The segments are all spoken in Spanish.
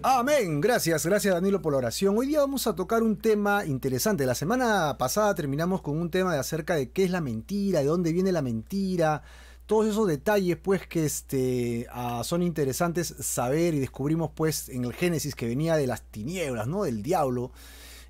Amén. Gracias, gracias Danilo por la oración. Hoy día vamos a tocar un tema interesante. La semana pasada terminamos con un tema de acerca de qué es la mentira, de dónde viene la mentira, todos esos detalles pues que son interesantes saber y descubrimos pues en el Génesis que venía de las tinieblas, ¿no? Del diablo.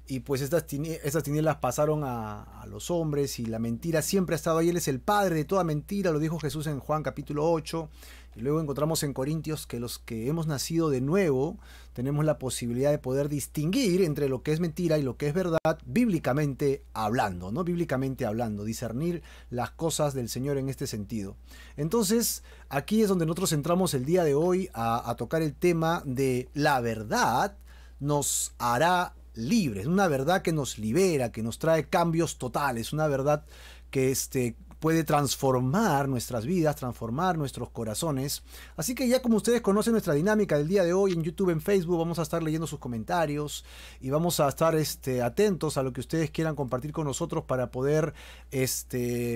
Y pues estas tinieblas pasaron a los hombres y la mentira siempre ha estado ahí. Él es el padre de toda mentira, lo dijo Jesús en Juan capítulo 8. Y luego encontramos en Corintios que los que hemos nacido de nuevo tenemos la posibilidad de poder distinguir entre lo que es mentira y lo que es verdad bíblicamente hablando, ¿no? Bíblicamente hablando, discernir las cosas del Señor en este sentido. Entonces, aquí es donde nosotros entramos el día de hoy a tocar el tema de la verdad nos hará libres, una verdad que nos libera, que nos trae cambios totales, una verdad que puede transformar nuestras vidas, transformar nuestros corazones. Así que ya como ustedes conocen nuestra dinámica del día de hoy en YouTube, en Facebook, vamos a estar leyendo sus comentarios y vamos a estar atentos a lo que ustedes quieran compartir con nosotros para poder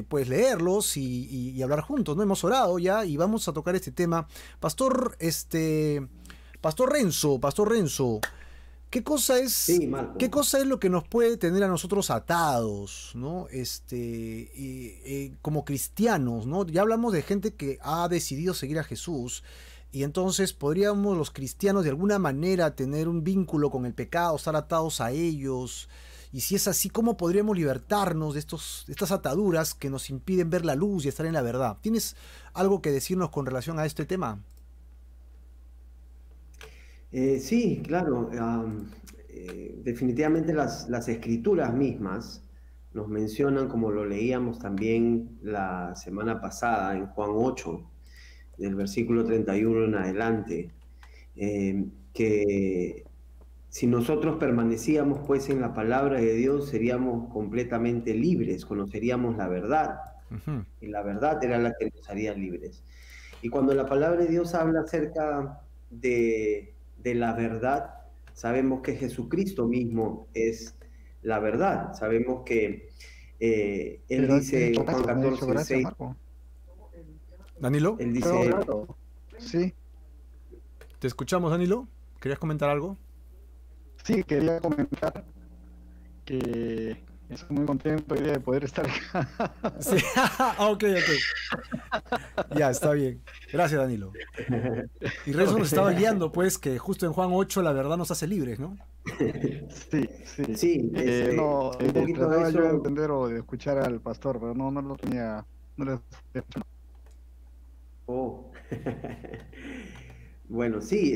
pues leerlos y hablar juntos, ¿no? Hemos orado ya y vamos a tocar este tema. Pastor Renzo, Sí, Marco. ¿qué cosa es lo que nos puede tener a nosotros atados, ¿no? Como cristianos, ¿no? Ya hablamos de gente que ha decidido seguir a Jesús y entonces podríamos los cristianos de alguna manera tener un vínculo con el pecado, estar atados a ellos. Y si es así, ¿cómo podríamos libertarnos de estas ataduras que nos impiden ver la luz y estar en la verdad? ¿Tienes algo que decirnos con relación a este tema? Sí, claro. Definitivamente las escrituras mismas nos mencionan, como lo leíamos también la semana pasada en Juan 8, del versículo 31 en adelante, que si nosotros permanecíamos pues en la palabra de Dios, seríamos completamente libres, conoceríamos la verdad, Ujú. y la verdad era la que nos haría libres. Y cuando la palabra de Dios habla acerca de la verdad, sabemos que Jesucristo mismo es la verdad. Sabemos que Él Pero has dice dicho en Juan gracias, me ha dicho 14, gracias, 6, Marco. Danilo, Él Pero dice, claro, sí, ¿te escuchamos, Danilo? ¿Querías comentar algo? sí, quería comentar que estoy muy contento hoy día de poder estar acá. Sí, ok, ok. Ya, está bien. Gracias, Danilo. Y Renzo nos estaba guiando, pues, que justo en Juan 8 la verdad nos hace libres, ¿no? Sí, sí. sí, No, un poquito de trataba yo de eso. entender o de escuchar al pastor, pero no lo tenía, no lo Oh. Bueno, sí,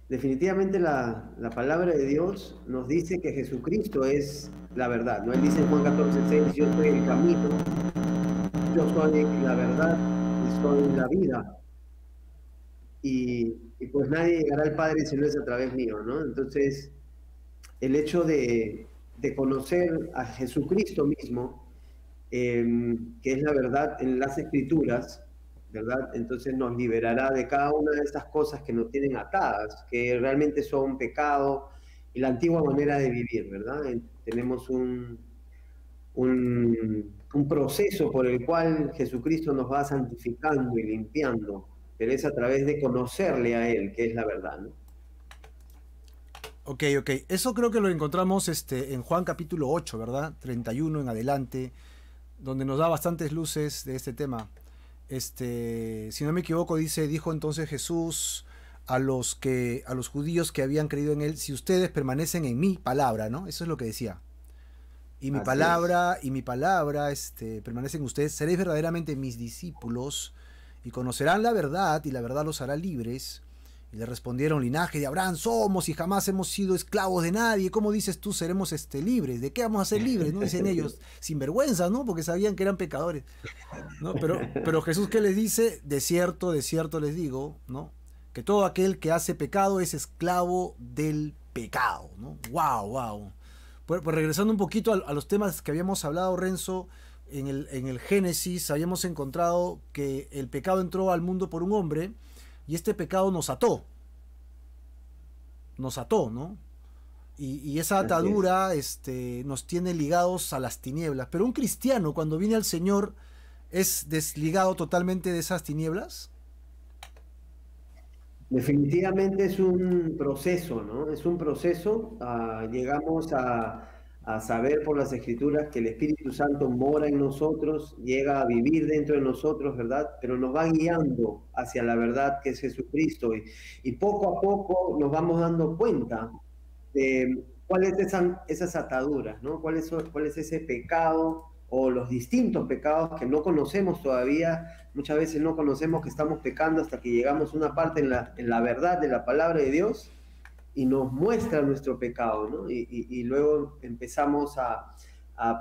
definitivamente la palabra de Dios nos dice que Jesucristo es la verdad, ¿no? Él dice en Juan 14:6, yo soy el camino, yo soy la verdad y soy la vida. Y pues nadie llegará al Padre si no es a través mío, ¿no? Entonces, el hecho de conocer a Jesucristo mismo, que es la verdad en las Escrituras, ¿verdad? Entonces nos liberará de cada una de estas cosas que nos tienen atadas, que realmente son pecado y la antigua manera de vivir, ¿verdad? Tenemos un proceso por el cual Jesucristo nos va santificando y limpiando, pero es a través de conocerle a Él, que es la verdad, ¿no? Ok, ok. Eso creo que lo encontramos en Juan capítulo 8, ¿verdad? 31 en adelante, donde nos da bastantes luces de este tema. Si no me equivoco, dijo entonces Jesús a los judíos que habían creído en él, si ustedes permanecen en mi palabra, ¿no? Eso es lo que decía. Así es. Y mi palabra, permanecen ustedes, seréis verdaderamente mis discípulos y conocerán la verdad y la verdad los hará libres. Y le respondieron, linaje de Abraham somos y jamás hemos sido esclavos de nadie. ¿Cómo dices tú seremos libres? ¿De qué vamos a ser libres? ¿No? Dicen ellos, sin vergüenza, ¿no? Porque sabían que eran pecadores, ¿no? Pero Jesús, ¿qué les dice? De cierto les digo, ¿no? Que todo aquel que hace pecado es esclavo del pecado, ¿no? Wow, wow. Pues regresando un poquito a los temas que habíamos hablado, Renzo, en el Génesis habíamos encontrado que el pecado entró al mundo por un hombre y este pecado nos ató, ¿no? Y esa Así es. atadura nos tiene ligados a las tinieblas. Pero un cristiano cuando viene al Señor es desligado totalmente de esas tinieblas. Definitivamente es un proceso, ¿no? Es un proceso. Llegamos a saber por las Escrituras que el Espíritu Santo mora en nosotros, llega a vivir dentro de nosotros, ¿verdad? Pero nos va guiando hacia la verdad que es Jesucristo. Y poco a poco nos vamos dando cuenta de cuáles esas ataduras, ¿no? Cuál es ese pecado o los distintos pecados que no conocemos todavía. Muchas veces no conocemos que estamos pecando hasta que llegamos a una parte en la verdad de la palabra de Dios y nos muestra nuestro pecado, ¿no? Y luego empezamos a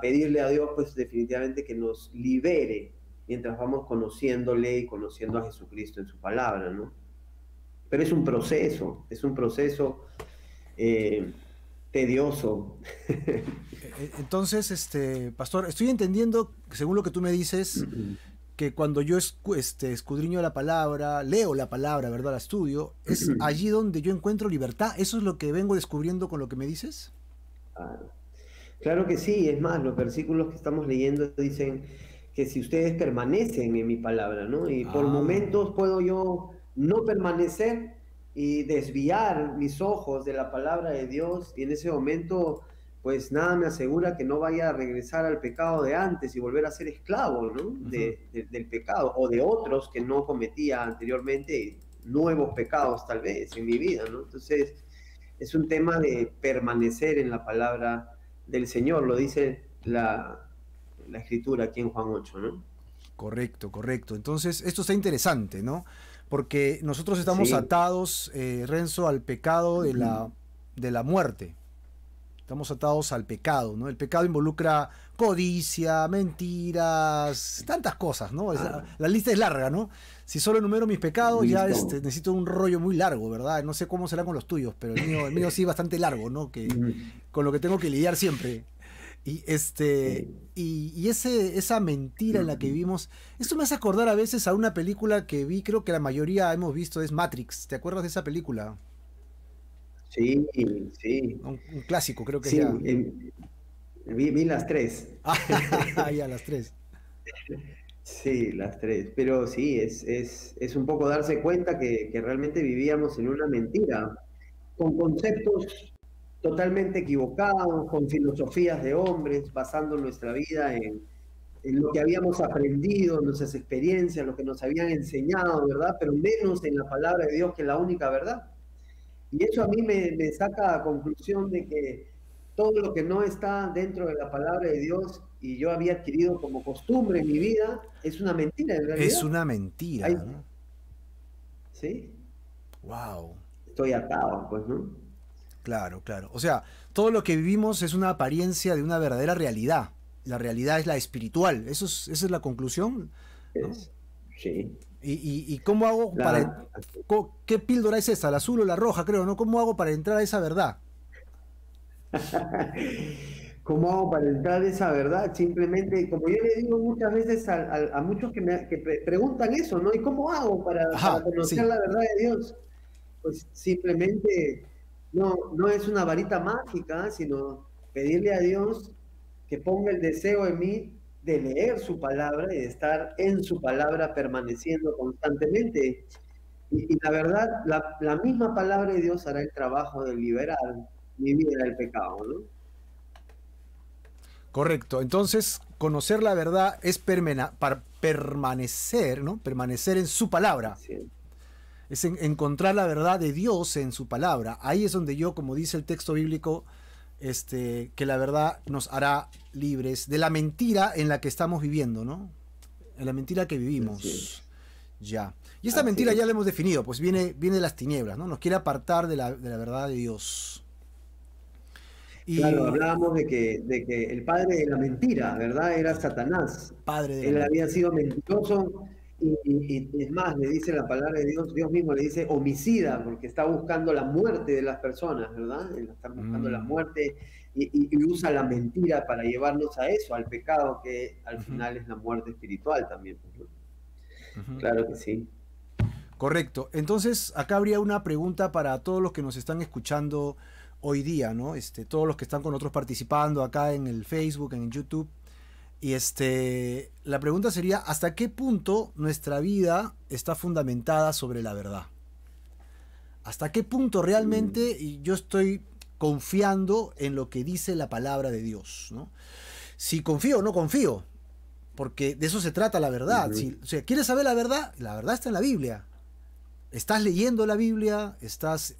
pedirle a Dios, pues definitivamente que nos libere mientras vamos conociéndole y conociendo a Jesucristo en su palabra, ¿no? Pero es un proceso eh, tedioso. Entonces, pastor, estoy entendiendo, según lo que tú me dices, que cuando yo escudriño la palabra, leo la palabra, ¿verdad? La estudio, es allí donde yo encuentro libertad. ¿Eso es lo que vengo descubriendo con lo que me dices? Claro. Claro que sí, es más, los versículos que estamos leyendo dicen que si ustedes permanecen en mi palabra, ¿no? Y por Ah, momentos puedo yo no permanecer y desviar mis ojos de la palabra de Dios y en ese momento pues nada me asegura que no vaya a regresar al pecado de antes y volver a ser esclavo, ¿no? ujú. Del pecado o de otros que no cometía anteriormente, nuevos pecados tal vez en mi vida, ¿no? Entonces es un tema de permanecer en la palabra del Señor, lo dice la escritura aquí en Juan 8, ¿no? Correcto, correcto. Entonces, esto está interesante, ¿no? Porque nosotros estamos Sí. atados, Renzo, al pecado de la muerte. Estamos atados al pecado, ¿no? El pecado involucra codicia, mentiras, tantas cosas, ¿no? Ah, La lista es larga, ¿no? Si solo enumero mis pecados, ya listo. necesito un rollo muy largo, ¿verdad? No sé cómo será con los tuyos, pero el mío sí bastante largo, ¿no? Que, con lo que tengo que lidiar siempre. Y esa mentira en la que vivimos, esto me hace acordar a veces a una película que vi, creo que la mayoría hemos visto, es Matrix. ¿Te acuerdas de esa película? Sí, sí, Un clásico, creo que es sí, ya. vi las tres. Ah, ya, las tres. Sí, las tres. Pero sí, es un poco darse cuenta que realmente vivíamos en una mentira, con conceptos totalmente equivocados, con filosofías de hombres, basando nuestra vida en lo que habíamos aprendido, en nuestras experiencias, lo que nos habían enseñado, ¿verdad? Pero menos en la palabra de Dios, que es la única verdad. Y eso a mí me saca a conclusión de que todo lo que no está dentro de la palabra de Dios y yo había adquirido como costumbre en mi vida es una mentira en Es realidad. una Ahí, mentira, ¿no? ¿sí? Wow. Estoy atado, pues, ¿no? Claro, claro. O sea, todo lo que vivimos es una apariencia de una verdadera realidad. La realidad es la espiritual. Esa es la conclusión, ¿no? Es, sí. Y cómo hago para... La, ¿Qué píldora es esa? ¿La azul o la roja, creo, no? ¿Cómo hago para entrar a esa verdad? ¿Cómo hago para entrar a esa verdad? Simplemente, como yo le digo muchas veces a muchos que preguntan eso, ¿no? ¿Y cómo hago para Ajá, conocer sí. la verdad de Dios? Pues simplemente no es una varita mágica, sino pedirle a Dios que ponga el deseo en mí de leer su palabra y de estar en su palabra permaneciendo constantemente. Y la verdad, la misma palabra de Dios hará el trabajo de liberar mi vida del pecado, ¿no? Correcto. Entonces, conocer la verdad es para permanecer, ¿no? Permanecer en su palabra. Sí, Es encontrar la verdad de Dios en su palabra. Ahí es donde yo, como dice el texto bíblico, que la verdad nos hará libres de la mentira en la que estamos viviendo, ¿no? En la mentira que así vivimos. es, Ya. Y esta así mentira ya la es. hemos definido, pues viene de las tinieblas, ¿no? Nos quiere apartar de la verdad de Dios. Claro, Y hablábamos de que el padre de la mentira, ¿verdad? Era el Satanás. padre de la Él había mentira. sido mentiroso y es más, le dice la palabra de Dios, Dios mismo le dice homicida, porque está buscando la muerte de las personas, ¿verdad? Él está buscando la Mm, muerte y usa la mentira para llevarnos a eso, al pecado, que al ujú, final es la muerte espiritual también, ¿no? ujú. Claro que sí. Correcto. Entonces, acá habría una pregunta para todos los que nos están escuchando hoy día, ¿no? Todos los que están con nosotros participando acá en el Facebook, en el YouTube. Y la pregunta sería, ¿hasta qué punto nuestra vida está fundamentada sobre la verdad? ¿Hasta qué punto realmente yo estoy confiando en lo que dice la palabra de Dios, ¿no? Si confío o no confío, porque de eso se trata la verdad. Si, o sea, ¿quieres saber la verdad está en la Biblia. Estás leyendo la Biblia, estás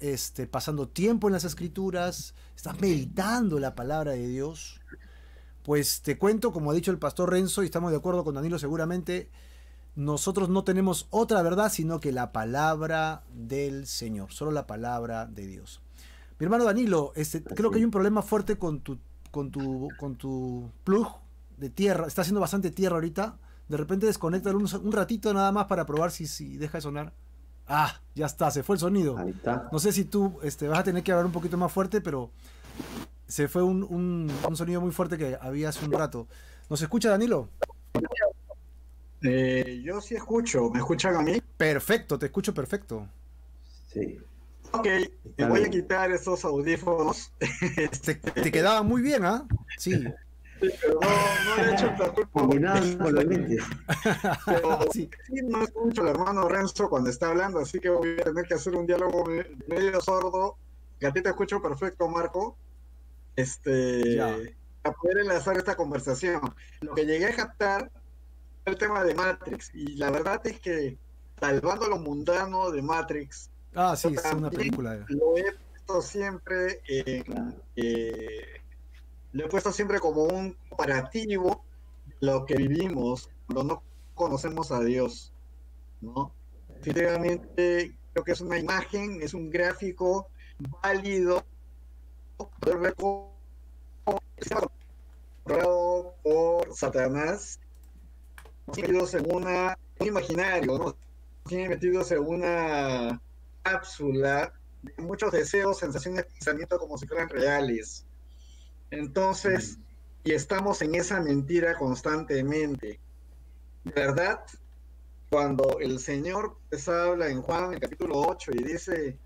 pasando tiempo en las escrituras, estás meditando la palabra de Dios. Pues te cuento, como ha dicho el pastor Renzo, y estamos de acuerdo con Danilo seguramente, nosotros no tenemos otra verdad sino que la palabra del Señor, solo la palabra de Dios. Mi hermano Danilo, creo que hay un problema fuerte con tu plug de tierra. Está haciendo bastante tierra ahorita. De repente desconéctalo un ratito nada más para probar si deja de sonar. Ah, ya está, se fue el sonido. Ahí está. No sé si tú vas a tener que hablar un poquito más fuerte, pero se fue un sonido muy fuerte que había hace un rato. ¿Nos escucha, Danilo? Yo sí escucho. ¿Me escuchan a mí? Perfecto, te escucho perfecto. Sí. Ok, me voy a quitar esos audífonos. Te quedaban muy bien, ¿ah? Sí. Pero no le he hecho la culpa. Combinados con los lentes. Pero Sí. sí, no escucho al hermano Renzo cuando está hablando, así que voy a tener que hacer un diálogo medio sordo. Que a ti te escucho perfecto, Marco. Ya. Para poder enlazar esta conversación. Lo que llegué a captar fue el tema de Matrix. Y la verdad es que, salvando lo mundano de Matrix, Ah, sí, yo es una también película. lo he puesto siempre lo he puesto siempre como un comparativo de lo que vivimos cuando no conocemos a Dios, ¿no? Definitivamente creo que es una imagen, es un gráfico válido de ver cómo está controlado por Satanás, metidos en un imaginario, ¿no? Metidos en una cápsula de muchos deseos, sensaciones, pensamientos como si fueran reales. Entonces, y estamos en esa mentira constantemente. De verdad, cuando el Señor pues habla en Juan, en el capítulo 8, y dice,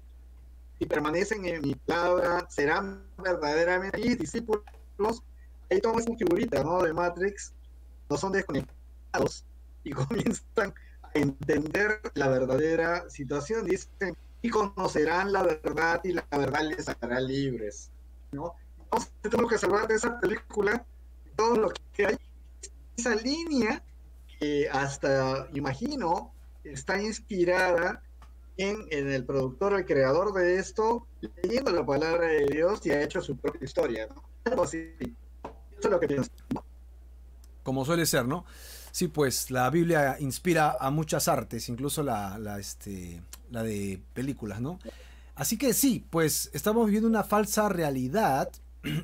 y permanecen en mi palabra, serán verdaderamente mis discípulos, ahí toma esa figurita, ¿no? De Matrix, no son desconectados, y comienzan a entender la verdadera situación. Dicen, y conocerán la verdad, y la verdad les hará libres, ¿no? Entonces, tenemos que salvar de esa película todo lo que hay, esa línea que hasta, imagino, está inspirada en el productor, el creador de esto, leyendo la palabra de Dios y ha hecho su propia historia, ¿no? Algo así. Eso es lo que pienso, ¿no? Como suele ser, ¿no? Sí, pues la Biblia inspira a muchas artes, incluso la de películas, ¿no? Así que sí, pues estamos viviendo una falsa realidad.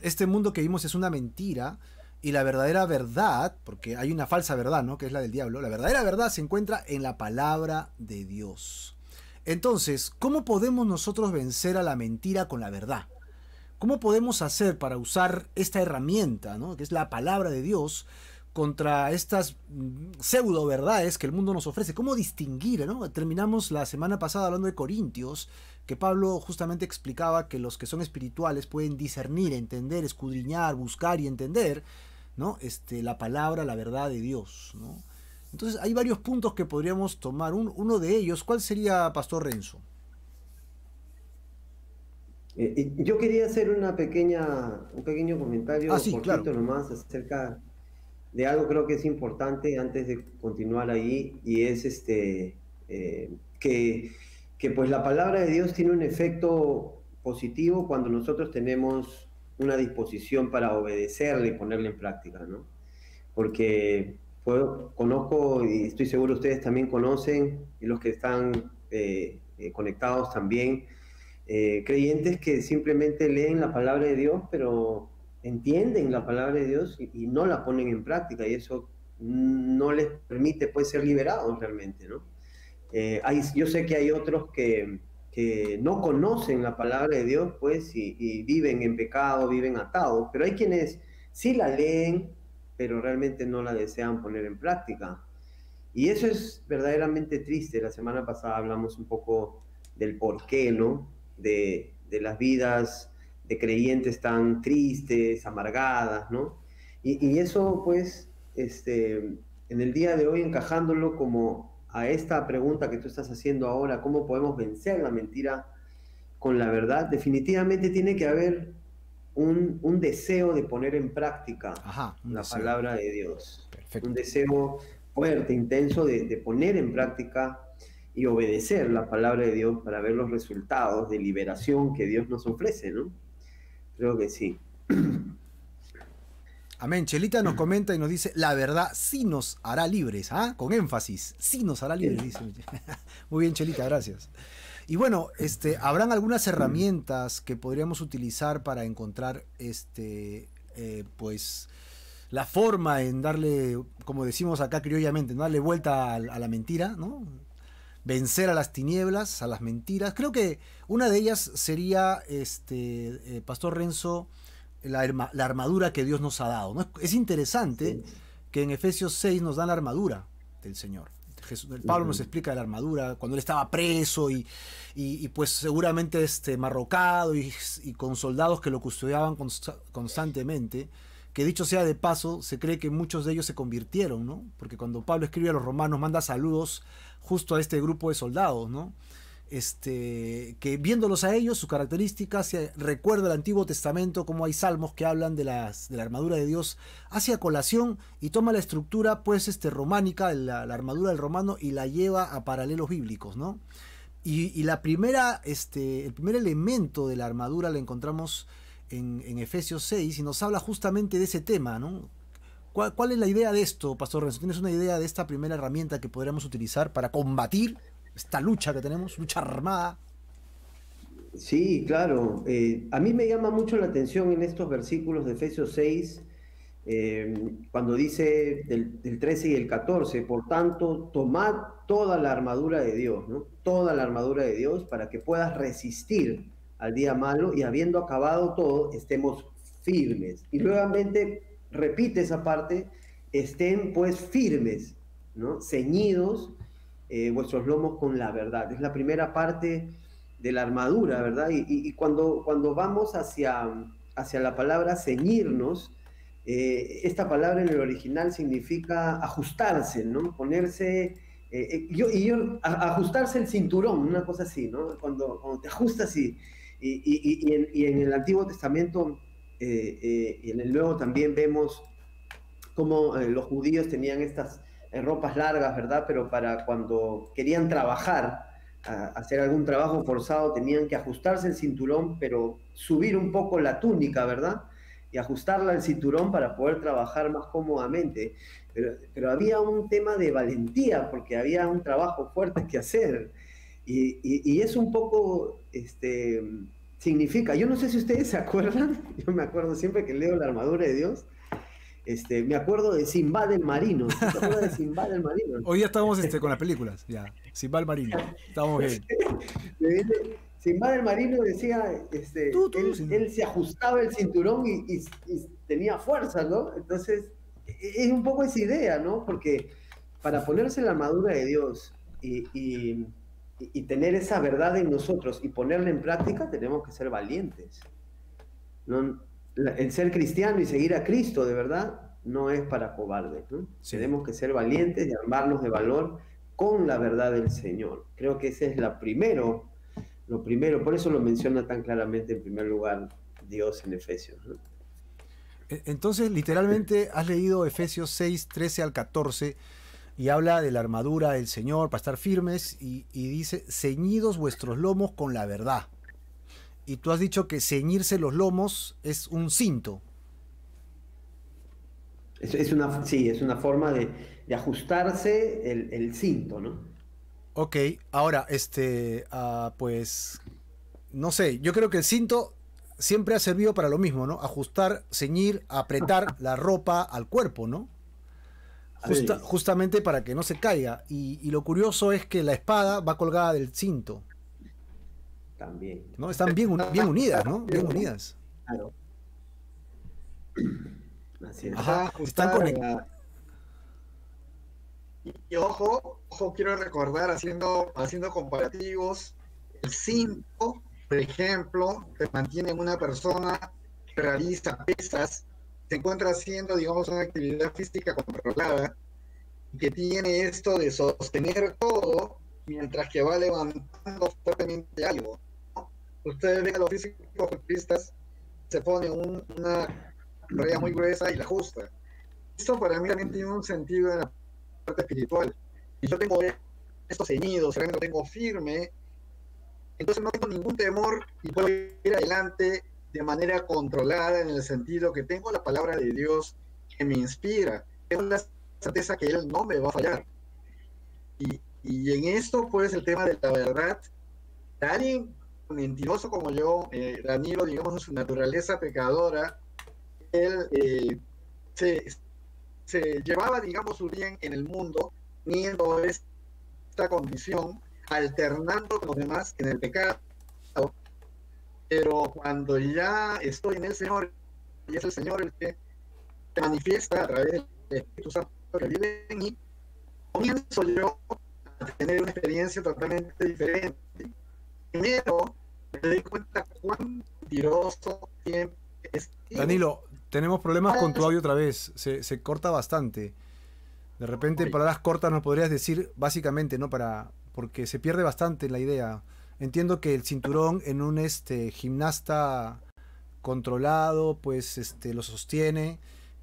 Este mundo que vimos es una mentira. Y la verdadera verdad, porque hay una falsa verdad, ¿no? Que es la del diablo. La verdadera verdad se encuentra en la palabra de Dios. Entonces, ¿cómo podemos nosotros vencer a la mentira con la verdad? ¿Cómo podemos hacer para usar esta herramienta, ¿no? Que es la palabra de Dios, contra estas pseudo verdades que el mundo nos ofrece? ¿Cómo distinguir, ¿no? Terminamos la semana pasada hablando de Corintios, que Pablo justamente explicaba que los que son espirituales pueden discernir, entender, escudriñar, buscar y entender, ¿no? La palabra, la verdad de Dios, ¿no? Entonces hay varios puntos que podríamos tomar. Uno de ellos, ¿cuál sería, Pastor Renzo? Yo quería hacer un pequeño comentario Sí, cortito claro. nomás acerca de algo creo que es importante antes de continuar ahí, y es que pues la palabra de Dios tiene un efecto positivo cuando nosotros tenemos una disposición para obedecerle y ponerla en práctica, ¿no? Porque conozco, y estoy seguro ustedes también conocen, y los que están conectados también, creyentes que simplemente leen la palabra de Dios, pero entienden la palabra de Dios y no la ponen en práctica, y eso no les permite pues ser liberados realmente, ¿no? Yo sé que hay otros que no conocen la palabra de Dios, pues, y viven en pecado, viven atados, pero hay quienes sí la leen, pero realmente no la desean poner en práctica. Y eso es verdaderamente triste. La semana pasada hablamos un poco del porqué, ¿no? De las vidas de creyentes tan tristes, amargadas, ¿no? Y eso, pues, en el día de hoy, encajándolo como a esta pregunta que tú estás haciendo ahora, ¿cómo podemos vencer la mentira? con la verdad, definitivamente tiene que haber un deseo de poner en práctica la palabra de Dios. Perfecto. Un deseo fuerte, intenso de poner en práctica y obedecer la palabra de Dios para ver los resultados de liberación que Dios nos ofrece, ¿no? Creo que sí. Amén. Chelita nos comenta y nos dice, la verdad sí nos hará libres, ¿ah? Con énfasis, sí nos hará libres, dice. Muy bien, Chelita, gracias. Y bueno, habrán algunas herramientas que podríamos utilizar para encontrar pues la forma en darle, como decimos acá criollamente, ¿no? Darle vuelta a la mentira, ¿no? Vencer a las tinieblas, a las mentiras. Creo que una de ellas sería, Pastor Renzo, la armadura que Dios nos ha dado, ¿no? Es interesante que en Efesios 6 nos dan la armadura del Señor. Pablo nos explica la armadura cuando él estaba preso y pues seguramente marrocado y con soldados que lo custodiaban constantemente, que dicho sea de paso, se cree que muchos de ellos se convirtieron, ¿no? Porque cuando Pablo escribe a los romanos manda saludos justo a este grupo de soldados, ¿no? Que viéndolos a ellos, sus características, recuerda el Antiguo Testamento, como hay salmos que hablan de la armadura de Dios, hace a colación y toma la estructura pues románica, la armadura del romano, y la lleva a paralelos bíblicos, ¿no? Y la primera, el primer elemento de la armadura la encontramos en Efesios 6 y nos habla justamente de ese tema, ¿no? ¿Cuál es la idea de esto, Pastor Renzo? ¿Tienes una idea de esta primera herramienta que podríamos utilizar para combatir esta lucha que tenemos, lucha armada? Sí, claro. A mí me llama mucho la atención en estos versículos de Efesios 6, cuando dice del 13 y el 14, por tanto, tomad toda la armadura de Dios, ¿no? Toda la armadura de Dios para que puedas resistir al día malo y habiendo acabado todo, estemos firmes. Y nuevamente repite esa parte, estén pues firmes, ¿no? Ceñidos vuestros lomos con la verdad. Es la primera parte de la armadura, ¿verdad? Y cuando vamos hacia la palabra ceñirnos, esta palabra en el original significa ajustarse, ¿no? Ponerse, ajustarse el cinturón, una cosa así, ¿no? Cuando te ajustas y en el Antiguo Testamento y en el Nuevo también vemos cómo los judíos tenían estas ropas largas, ¿verdad? Pero para cuando querían trabajar, hacer algún trabajo forzado, tenían que ajustarse el cinturón, pero subir un poco la túnica, ¿verdad? Y ajustarla al cinturón para poder trabajar más cómodamente. Pero había un tema de valentía, porque había un trabajo fuerte que hacer. Y eso un poco significa, yo no sé si ustedes se acuerdan, yo me acuerdo siempre que leo la armadura de Dios, me acuerdo de Simbad el Marino. ¿Te acuerdas de Simbad el Marino? Hoy ya estamos con las películas, ya. Simbad el Marino. Estamos bien. Simbad el Marino decía, él se ajustaba el cinturón y tenía fuerza, ¿no? Entonces, es un poco esa idea, ¿no? Porque para ponerse la armadura de Dios y tener esa verdad en nosotros y ponerla en práctica, tenemos que ser valientes, ¿no? El ser cristiano y seguir a Cristo de verdad no es para cobardes, ¿no? Sí. Tenemos que ser valientes y armarnos de valor con la verdad del Señor. Creo que ese es lo primero, por eso lo menciona tan claramente en primer lugar Dios en Efesios, ¿no? Entonces, literalmente has leído Efesios 6, 13 al 14 y habla de la armadura del Señor para estar firmes y dice, ceñidos vuestros lomos con la verdad. Y tú has dicho que ceñirse los lomos es un cinto. Es una forma de ajustarse el cinto, ¿no? Ok, ahora, pues, no sé, yo creo que el cinto siempre ha servido para lo mismo, ¿no? Ajustar, ceñir, apretar la ropa al cuerpo, ¿no? Justamente para que no se caiga. Y lo curioso es que la espada va colgada del cinto. También. ¿No? Están bien unidas, ¿no? Bien unidas. Claro. Así es. Ajá, están conectadas. Y ojo, quiero recordar, haciendo comparativos, el cinto, por ejemplo, que mantiene una persona que realiza pesas, se encuentra haciendo, digamos, una actividad física controlada, y que tiene esto de sostener todo mientras que va levantando fuertemente algo. ustedes ven a los físicos-culturistas, se ponen una raya muy gruesa y la ajusta. Esto para mí también tiene un sentido en la parte espiritual. Si yo tengo esto ceñido, si realmente lo tengo firme, entonces no tengo ningún temor y puedo ir adelante de manera controlada, en el sentido que tengo la palabra de Dios que me inspira. Tengo la certeza que Él no me va a fallar. Y en esto, pues, el tema de la verdad, alguien mentiroso como yo, Danilo, digamos, en su naturaleza pecadora, él se llevaba, digamos, su bien en el mundo, teniendo esta condición, alternando con los demás en el pecado. Pero cuando ya estoy en el Señor, y es el Señor el que se manifiesta a través del Espíritu Santo que vive en mí, comienzo yo a tener una experiencia totalmente diferente. Primero, me doy cuenta cuán mentiroso siempre es. Danilo, tenemos problemas con tu audio otra vez. Se corta bastante. De repente, en palabras cortas, nos podrías decir, básicamente, ¿no? Porque se pierde bastante la idea. Entiendo que el cinturón en un gimnasta controlado, pues lo sostiene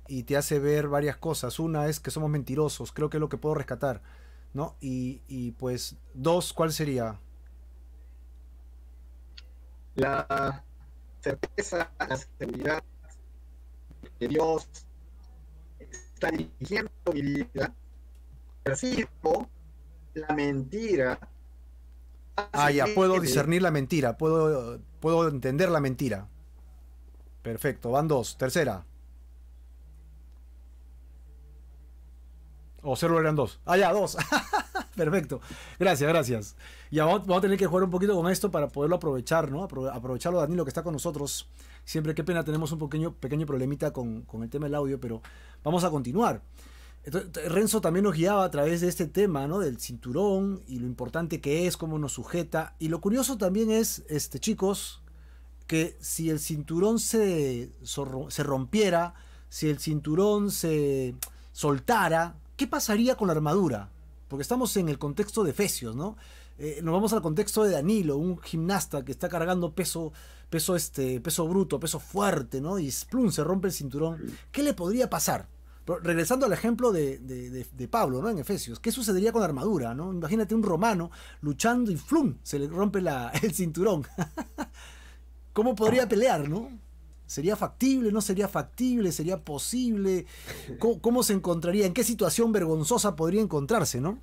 y te hace ver varias cosas. Una es que somos mentirosos, creo que es lo que puedo rescatar, ¿no? Y pues, dos, ¿cuál sería? La certeza, la seguridad que Dios está dirigiendo mi vida. Percibo la mentira. Ya, puedo discernir la mentira, puedo entender la mentira. Perfecto, van dos. Tercera. O solo eran dos. Ya, dos. Perfecto. Gracias. Ya vamos a tener que jugar un poquito con esto para poderlo aprovechar, ¿no? Aprovecharlo, Danilo, que está con nosotros. Siempre, qué pena, tenemos un pequeño problemita con el tema del audio, pero vamos a continuar. Entonces, Renzo también nos guiaba a través de este tema, ¿no? Del cinturón y lo importante que es, cómo nos sujeta. Y lo curioso también es, chicos, que si el cinturón se rompiera, si el cinturón se soltara, ¿qué pasaría con la armadura? Porque estamos en el contexto de Efesios, ¿no? Nos vamos al contexto de Danilo, un gimnasta que está cargando peso bruto, peso fuerte, ¿no? Y plum, se rompe el cinturón. ¿Qué le podría pasar? Pero regresando al ejemplo de Pablo, ¿no? En Efesios, ¿qué sucedería con la armadura, ¿no? Imagínate un romano luchando y ¡flum! Se le rompe el cinturón. ¿Cómo podría pelear, no? ¿Sería factible? ¿No sería factible? ¿Sería posible? ¿Cómo se encontraría? ¿En qué situación vergonzosa podría encontrarse, no?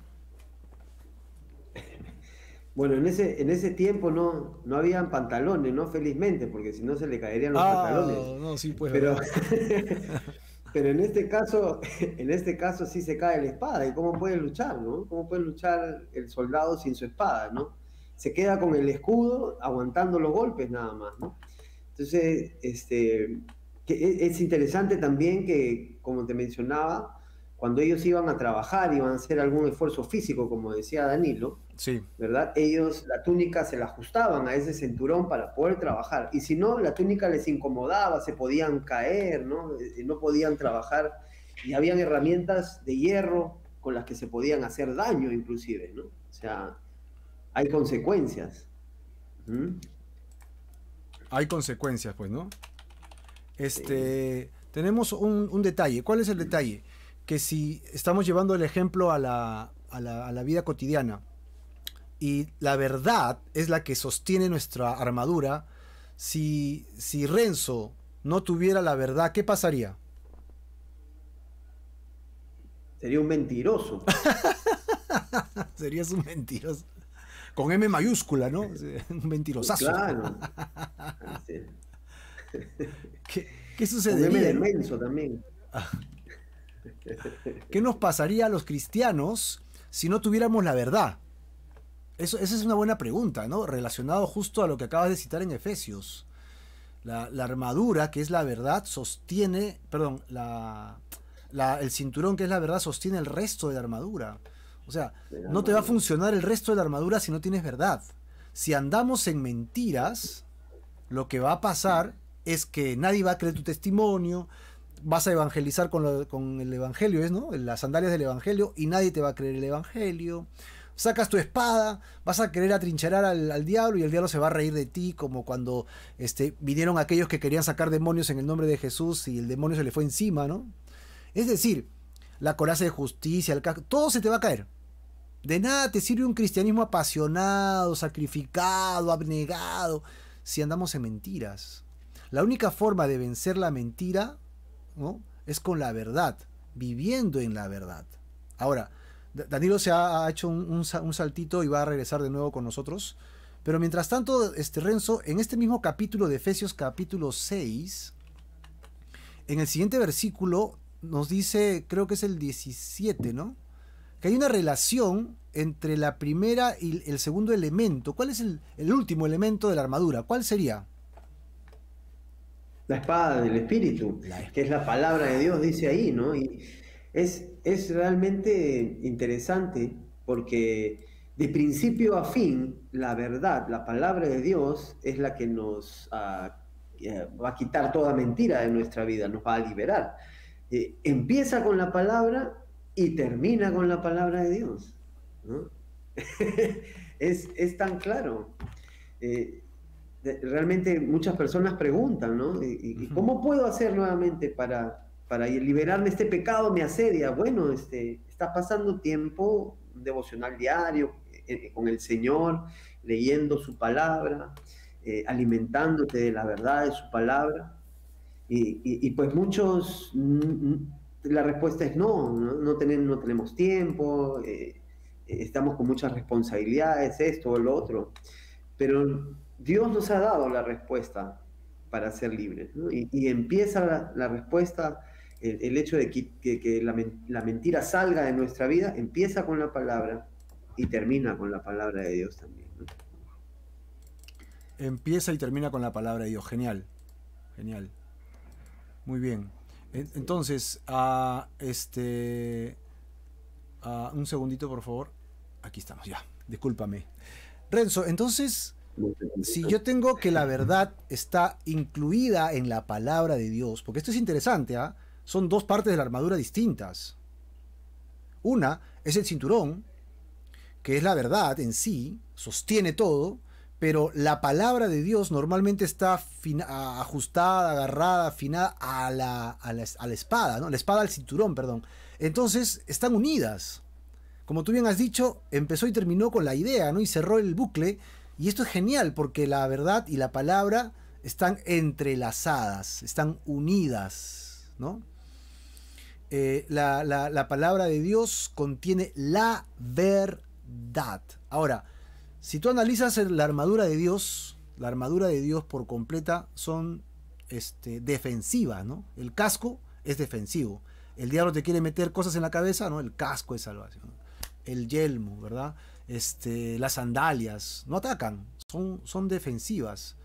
Bueno, en ese tiempo no habían pantalones, ¿no? Felizmente, porque si no se le caerían los pantalones. No, sí, pues. Pero en este caso sí se cae la espada. ¿Y cómo puede luchar, no? ¿Cómo puede luchar el soldado sin su espada, no? Se queda con el escudo aguantando los golpes nada más, ¿no? Entonces, es interesante también que, como te mencionaba, cuando ellos iban a trabajar, iban a hacer algún esfuerzo físico, como decía Danilo, sí, ¿verdad? Ellos la túnica se la ajustaban a ese cinturón para poder trabajar. Y si no, la túnica les incomodaba, se podían caer, ¿no? No podían trabajar. Y habían herramientas de hierro con las que se podían hacer daño, inclusive, ¿no? O sea, hay consecuencias. Hay consecuencias, pues, ¿no? Tenemos un detalle. ¿Cuál es el detalle? Que si estamos llevando el ejemplo a la vida cotidiana y la verdad es la que sostiene nuestra armadura, si Renzo no tuviera la verdad, ¿qué pasaría? Sería un mentiroso. Serías un mentiroso. Con M mayúscula, ¿no? Un mentirosazo. Claro. Sí. ¿Qué sucedería? Con M de menso también. ¿Qué nos pasaría a los cristianos si no tuviéramos la verdad? Esa es una buena pregunta, ¿no? Relacionado justo a lo que acabas de citar en Efesios. La armadura, que es la verdad, sostiene, perdón, el cinturón, que es la verdad, sostiene el resto de la armadura. O sea, no te va a funcionar el resto de la armadura si no tienes verdad. Si andamos en mentiras, lo que va a pasar es que nadie va a creer tu testimonio, vas a evangelizar con el evangelio, ¿no? Las sandalias del evangelio, y nadie te va a creer el evangelio. Sacas tu espada, vas a querer atrincherar al diablo y el diablo se va a reír de ti, como cuando vinieron aquellos que querían sacar demonios en el nombre de Jesús y el demonio se le fue encima, ¿no? Es decir, la coraza de justicia, el casco, todo se te va a caer. De nada te sirve un cristianismo apasionado, sacrificado, abnegado, si andamos en mentiras. La única forma de vencer la mentira, ¿no?, es con la verdad, viviendo en la verdad. Ahora, Danilo se ha hecho un saltito y va a regresar de nuevo con nosotros. Pero mientras tanto, Renzo, en este mismo capítulo de Efesios, capítulo 6, en el siguiente versículo nos dice, creo que es el 17, ¿no?, que hay una relación entre la primera y el segundo elemento. ¿Cuál es el último elemento de la armadura? ¿Cuál sería? La espada del Espíritu, que es la palabra de Dios, dice ahí, ¿no? Y es realmente interesante porque de principio a fin, la verdad, la palabra de Dios es la que nos va a quitar toda mentira de nuestra vida, nos va a liberar. Empieza con la palabra y termina con la palabra de Dios, ¿no? Es tan claro. Realmente muchas personas preguntan, ¿no? ¿Y cómo puedo hacer nuevamente para liberarme de este pecado? Me asedia. Bueno, estás pasando tiempo devocional diario con el Señor, leyendo su palabra, alimentándote de la verdad de su palabra. Y pues muchos, la respuesta es no tenemos tiempo, estamos con muchas responsabilidades, esto o lo otro. Pero Dios nos ha dado la respuesta para ser libres, ¿no? Y empieza la respuesta, el hecho de que la mentira salga de nuestra vida, empieza con la palabra y termina con la palabra de Dios también, ¿no? Empieza y termina con la palabra de Dios. Genial, genial. Muy bien. Entonces, un segundito, por favor. Aquí estamos, ya. Discúlpame. Renzo, entonces, si yo tengo que la verdad está incluida en la palabra de Dios, porque esto es interesante, ¿ah? Son dos partes de la armadura distintas. Una es el cinturón, que es la verdad en sí, sostiene todo, pero la palabra de Dios normalmente está ajustada, agarrada, afinada a la espada, ¿no? La espada al cinturón, perdón. Entonces, están unidas. Como tú bien has dicho, empezó y terminó con la idea, ¿no? Y cerró el bucle. Y esto es genial porque la verdad y la palabra están entrelazadas, están unidas, ¿no? La palabra de Dios contiene la verdad. Ahora, si tú analizas la armadura de Dios por completa son defensivas, ¿no? El casco es defensivo. El diablo te quiere meter cosas en la cabeza, ¿no? El casco es salvación. El yelmo, ¿verdad? Las sandalias no atacan, son defensivas.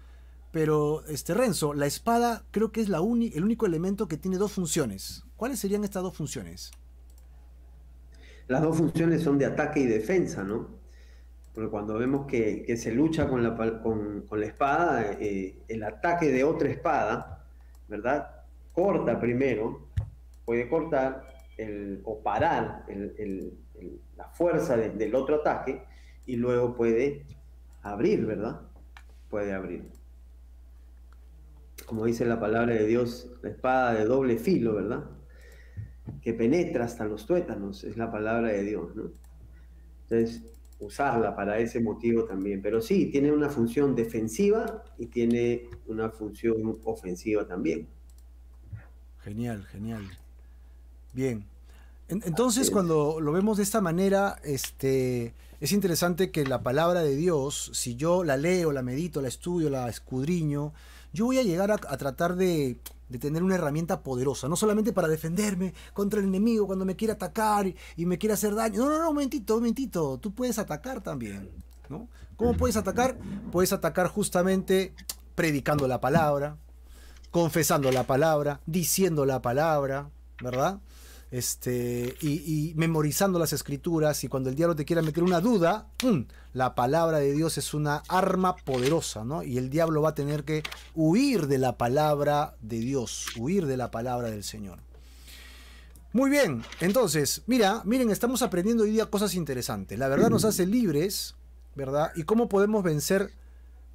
Pero, Renzo, la espada creo que es el único elemento que tiene dos funciones. ¿Cuáles serían estas dos funciones? Las dos funciones son de ataque y defensa, ¿no? Porque cuando vemos que se lucha con la espada, el ataque de otra espada, ¿verdad? Corta primero, puede cortar o parar la fuerza del otro ataque y luego puede abrir, ¿verdad? Puede abrir. Como dice la palabra de Dios, la espada de doble filo, ¿verdad? Que penetra hasta los tuétanos, es la palabra de Dios, ¿no? Entonces, usarla para ese motivo también. Pero sí, tiene una función defensiva y tiene una función ofensiva también. Genial, genial. Bien. Entonces, cuando lo vemos de esta manera, es interesante que la palabra de Dios, si yo la leo, la medito, la estudio, la escudriño, yo voy a llegar a tratar de tener una herramienta poderosa, no solamente para defenderme contra el enemigo cuando me quiere atacar y me quiere hacer daño. No, un momentito, tú puedes atacar también, ¿no? ¿Cómo puedes atacar? Puedes atacar justamente predicando la palabra, confesando la palabra, diciendo la palabra, ¿verdad? Y memorizando las escrituras, y cuando el diablo te quiera meter una duda, la palabra de Dios es una arma poderosa, ¿no? Y el diablo va a tener que huir de la palabra de Dios, huir de la palabra del Señor. Muy bien, entonces, miren, estamos aprendiendo hoy día cosas interesantes. La verdad nos hace libres, ¿verdad? ¿Y cómo podemos vencer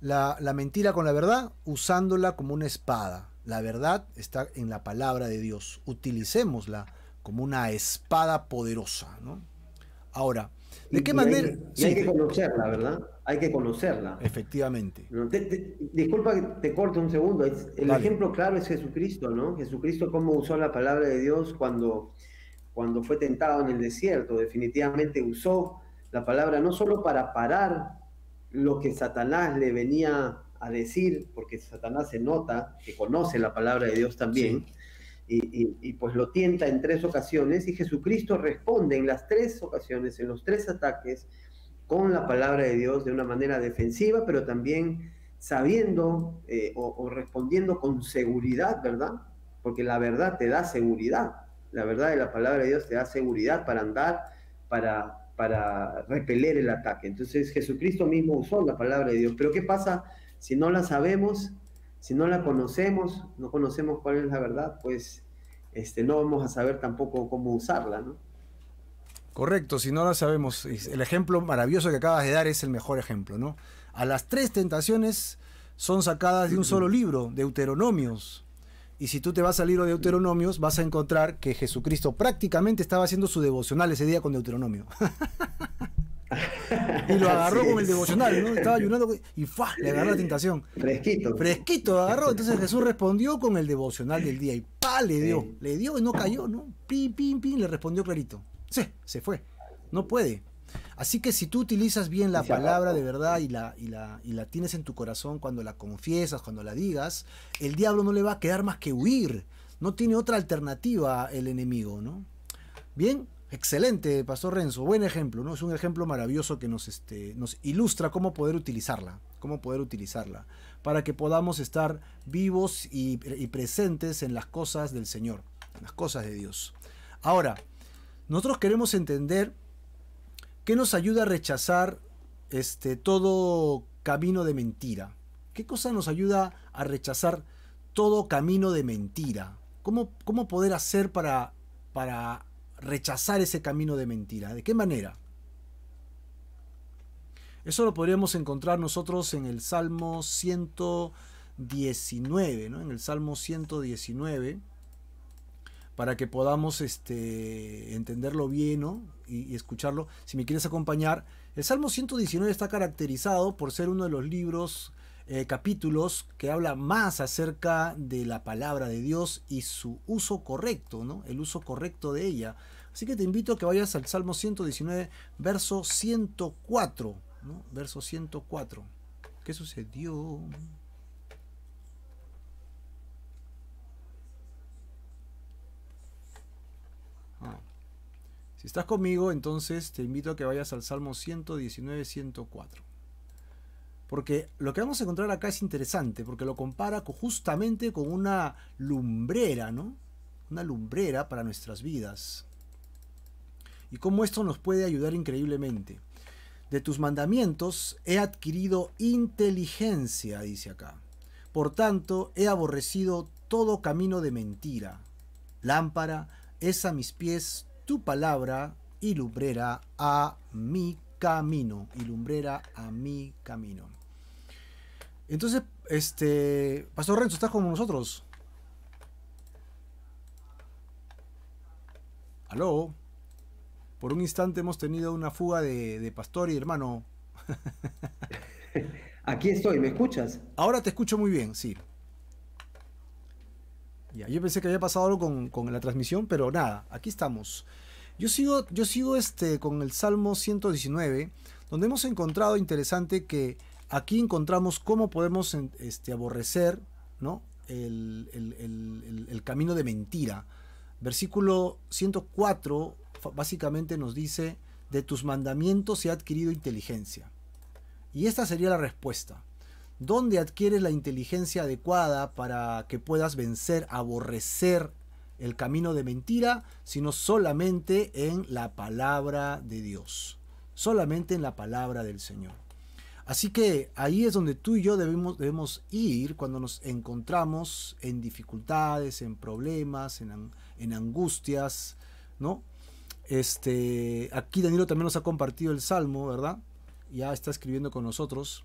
la mentira con la verdad? Usándola como una espada. La verdad está en la palabra de Dios. Utilicémosla como una espada poderosa, ¿no? Ahora, ¿de qué manera? Hay que conocerla, ¿verdad? Hay que conocerla. Efectivamente. ¿No? Disculpa que te corte un segundo. El Vale. ejemplo claro es Jesucristo, ¿no? Jesucristo cómo usó la palabra de Dios cuando fue tentado en el desierto. Definitivamente usó la palabra no solo para parar lo que Satanás le venía a decir, porque Satanás se nota que conoce la palabra de Dios también, Sí. y pues lo tienta en 3 ocasiones, y Jesucristo responde en las 3 ocasiones, en los 3 ataques, con la palabra de Dios de una manera defensiva, pero también sabiendo o respondiendo con seguridad, ¿verdad? Porque la verdad te da seguridad. La verdad de la palabra de Dios te da seguridad para andar, para repeler el ataque. Entonces Jesucristo mismo usó la palabra de Dios. Pero ¿qué pasa si no la sabemos, si no la conocemos, no conocemos cuál es la verdad? Pues no vamos a saber tampoco cómo usarla, ¿no? Correcto, si no la sabemos. El ejemplo maravilloso que acabas de dar es el mejor ejemplo, ¿no? A las 3 tentaciones son sacadas de un solo libro, Deuteronomios. Y si tú te vas al libro de Deuteronomios, vas a encontrar que Jesucristo prácticamente estaba haciendo su devocional ese día con Deuteronomio. Y lo agarró con el devocional, ¿no? Estaba ayunando y ¡fua! Le agarró la tentación. Fresquito. Fresquito agarró. Entonces Jesús respondió con el devocional del día y ¡pa! Le dio. Sí. Le dio y no cayó, ¿no? Pim, pim, pim, le respondió clarito. Sí, se fue. No puede. Así que si tú utilizas bien la palabra de verdad y la tienes en tu corazón cuando la confiesas, cuando la digas, el diablo no le va a quedar más que huir. No tiene otra alternativa el enemigo, ¿no? Bien, excelente, Pastor Renzo. Buen ejemplo, ¿no? Es un ejemplo maravilloso que nos ilustra cómo poder utilizarla. Cómo poder utilizarla. Para que podamos estar vivos y presentes en las cosas del Señor. En las cosas de Dios. Ahora, nosotros queremos entender qué nos ayuda a rechazar todo camino de mentira. ¿Qué cosa nos ayuda a rechazar todo camino de mentira? ¿Cómo poder hacer para rechazar ese camino de mentira? ¿De qué manera? Eso lo podríamos encontrar nosotros en el Salmo 119, ¿no? En el Salmo 119. Para que podamos entenderlo bien, ¿no? y escucharlo. Si me quieres acompañar, el Salmo 119 está caracterizado por ser uno de los libros, capítulos que habla más acerca de la palabra de Dios y su uso correcto, ¿no? El uso correcto de ella. Así que te invito a que vayas al Salmo 119, verso 104, ¿no? Verso 104. ¿Qué sucedió? Si estás conmigo, entonces te invito a que vayas al Salmo 119, 104. Porque lo que vamos a encontrar acá es interesante, porque lo compara justamente con una lumbrera, ¿no? Una lumbrera para nuestras vidas. Y cómo esto nos puede ayudar increíblemente. De tus mandamientos he adquirido inteligencia, dice acá. Por tanto, he aborrecido todo camino de mentira. Lámpara es a mis pies tu palabra y lumbrera a mi camino. Y lumbrera a mi camino. Entonces, Pastor Renzo, ¿estás con nosotros? ¿Aló? Por un instante hemos tenido una fuga de pastor y hermano. Aquí estoy, ¿me escuchas? Ahora te escucho muy bien, sí. Ya, yo pensé que había pasado algo con la transmisión, pero nada, aquí estamos. Yo sigo con el Salmo 119, donde hemos encontrado interesante que aquí encontramos cómo podemos aborrecer, ¿no? el camino de mentira. Versículo 104 básicamente nos dice: de tus mandamientos he adquirido inteligencia. Y esta sería la respuesta. ¿Dónde adquieres la inteligencia adecuada para que puedas vencer, aborrecer el camino de mentira? Sino solamente en la palabra de Dios. Solamente en la palabra del Señor. Así que ahí es donde tú y yo debemos ir cuando nos encontramos en dificultades, en problemas, en angustias, ¿no? Aquí Danilo también nos ha compartido el Salmo, ¿verdad? Ya está escribiendo con nosotros.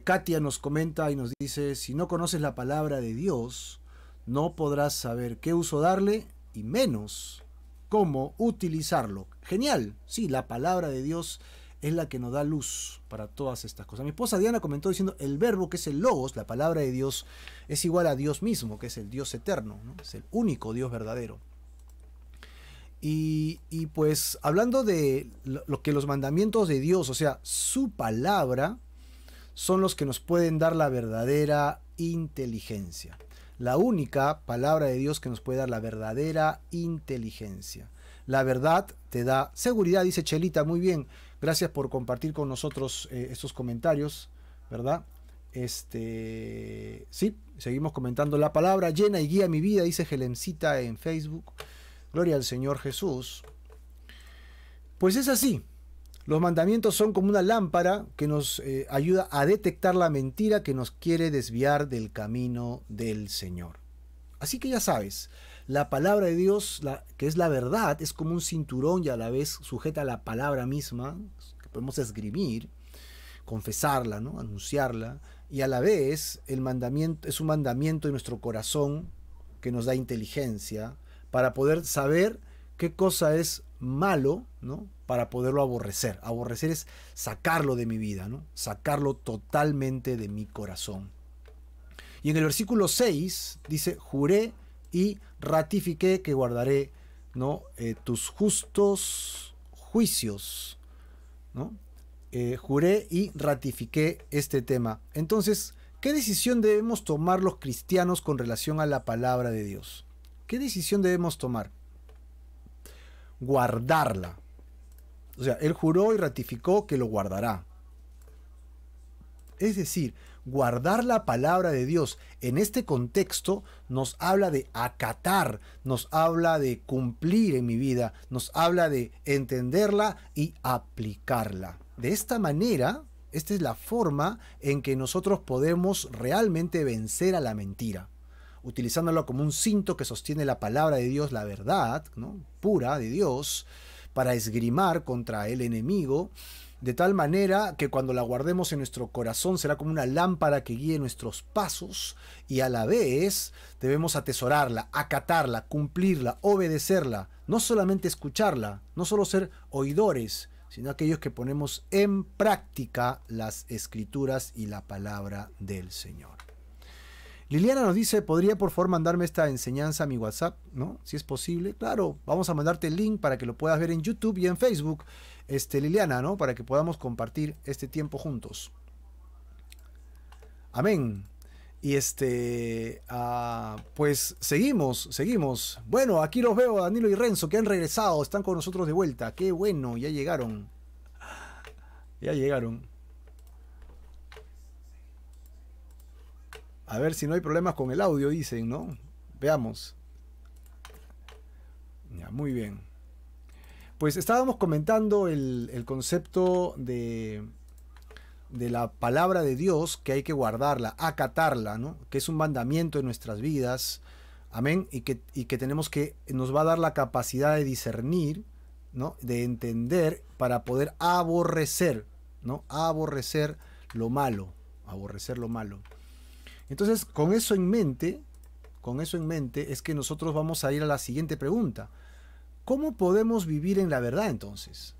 Katia nos comenta y nos dice, si no conoces la palabra de Dios, no podrás saber qué uso darle y menos cómo utilizarlo. Genial, sí, la palabra de Dios es la que nos da luz para todas estas cosas. Mi esposa Diana comentó diciendo, el verbo que es el logos, la palabra de Dios, es igual a Dios mismo, que es el Dios eterno, ¿no? Es el único Dios verdadero. Y pues hablando de lo que los mandamientos de Dios, o sea, su palabra, son los que nos pueden dar la verdadera inteligencia. La única palabra de Dios que nos puede dar la verdadera inteligencia. La verdad te da seguridad, dice Chelita, muy bien. Gracias por compartir con nosotros estos comentarios, ¿verdad? Sí, seguimos comentando. La palabra llena y guía mi vida, dice Helencita en Facebook. Gloria al Señor Jesús. Pues es así. Los mandamientos son como una lámpara que nos ayuda a detectar la mentira que nos quiere desviar del camino del Señor. Así que ya sabes, la palabra de Dios, que es la verdad, es como un cinturón y a la vez sujeta a la palabra misma, que podemos esgrimir, confesarla, ¿no? Anunciarla, y a la vez el mandamiento es un mandamiento en nuestro corazón que nos da inteligencia para poder saber qué cosa es malo, ¿no? Para poderlo aborrecer. Aborrecer es sacarlo de mi vida, ¿no? Sacarlo totalmente de mi corazón. Y en el versículo 6 dice, juré y ratifiqué que guardaré, ¿no? Tus justos juicios, ¿no? Juré y ratifiqué este tema. Entonces, ¿qué decisión debemos tomar los cristianos con relación a la palabra de Dios? ¿Qué decisión debemos tomar? Guardarla. O sea, él juró y ratificó que lo guardará. Es decir, guardar la palabra de Dios en este contexto nos habla de acatar, nos habla de cumplir en mi vida, nos habla de entenderla y aplicarla. De esta manera, esta es la forma en que nosotros podemos realmente vencer a la mentira, utilizándola como un cinto que sostiene la palabra de Dios, la verdad, ¿no? Pura de Dios, para esgrimar contra el enemigo, de tal manera que cuando la guardemos en nuestro corazón será como una lámpara que guíe nuestros pasos, y a la vez debemos atesorarla, acatarla, cumplirla, obedecerla, no solamente escucharla, no solo ser oidores, sino aquellos que ponemos en práctica las escrituras y la palabra del Señor. Liliana nos dice, ¿podría por favor mandarme esta enseñanza a mi WhatsApp? ¿No? Si es posible. Claro, vamos a mandarte el link para que lo puedas ver en YouTube y en Facebook, Liliana, ¿no? Para que podamos compartir este tiempo juntos. Amén. Y pues seguimos. Bueno, aquí los veo, Danilo y Renzo, que han regresado, están con nosotros de vuelta. Qué bueno, ya llegaron. Ya llegaron. A ver si no hay problemas con el audio, dicen, ¿no? Veamos. Ya, muy bien. Pues estábamos comentando el concepto de la palabra de Dios, que hay que guardarla, acatarla, ¿no? Que es un mandamiento en nuestras vidas. Amén. Y que tenemos que, nos va a dar la capacidad de discernir, ¿no? De entender para poder aborrecer, ¿no? Aborrecer lo malo. Aborrecer lo malo. Entonces, con eso en mente es que nosotros vamos a ir a la siguiente pregunta. ¿Cómo podemos vivir en la verdad entonces?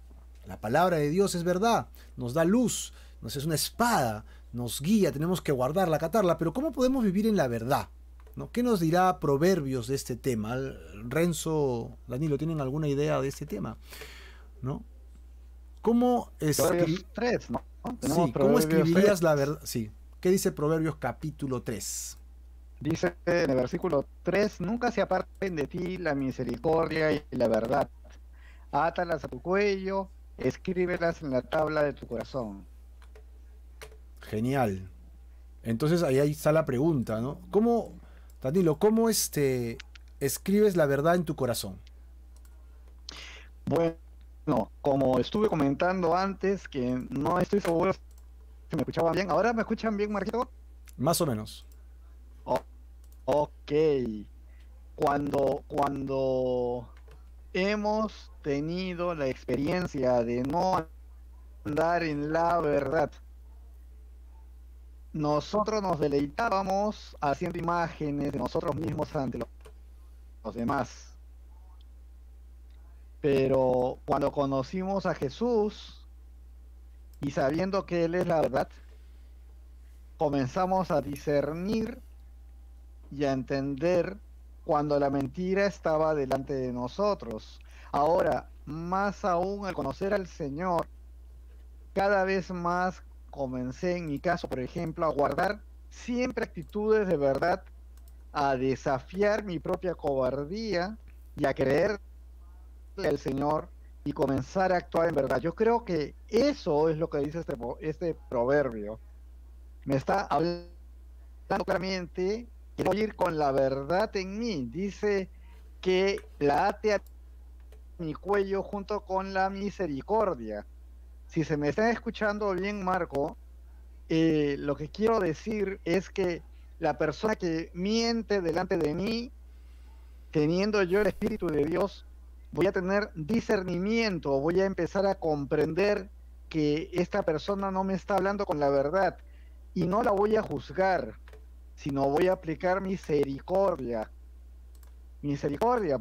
La palabra de Dios es verdad, nos da luz, nos es una espada, nos guía, tenemos que guardarla, acatarla, pero ¿cómo podemos vivir en la verdad? ¿No? ¿Qué nos dirá Proverbios de este tema? Renzo, Danilo, ¿tienen alguna idea de este tema? ¿No? ¿Cómo Proverbios 3, ¿no? Sí, ¿cómo escribirías la verdad? Sí. ¿Qué dice Proverbios capítulo 3? Dice en el versículo 3, nunca se aparten de ti la misericordia y la verdad. Átalas a tu cuello, escríbelas en la tabla de tu corazón. Genial. Entonces ahí está la pregunta, ¿no? ¿Cómo, Danilo, cómo escribes la verdad en tu corazón? Bueno, como estuve comentando antes, que no estoy seguro si me escuchaban bien. ¿Ahora me escuchan bien, Marquito? Más o menos. Ok. Cuando hemos tenido la experiencia de no andar en la verdad. Nosotros nos deleitábamos haciendo imágenes de nosotros mismos ante los demás. Pero cuando conocimos a Jesús y sabiendo que Él es la verdad, comenzamos a discernir y a entender cuando la mentira estaba delante de nosotros. Ahora, más aún al conocer al Señor, cada vez más comencé, en mi caso, por ejemplo, a guardar siempre actitudes de verdad, a desafiar mi propia cobardía y a creerle al Señor y comenzar a actuar en verdad. Yo creo que eso es lo que dice este proverbio. Me está hablando claramente que voy a ir con la verdad en mí. Dice que la ate a mi cuello junto con la misericordia. Si se me está escuchando bien, Marco, lo que quiero decir es que la persona que miente delante de mí, teniendo yo el Espíritu de Dios, voy a tener discernimiento, voy a empezar a comprender que esta persona no me está hablando con la verdad y no la voy a juzgar, sino voy a aplicar misericordia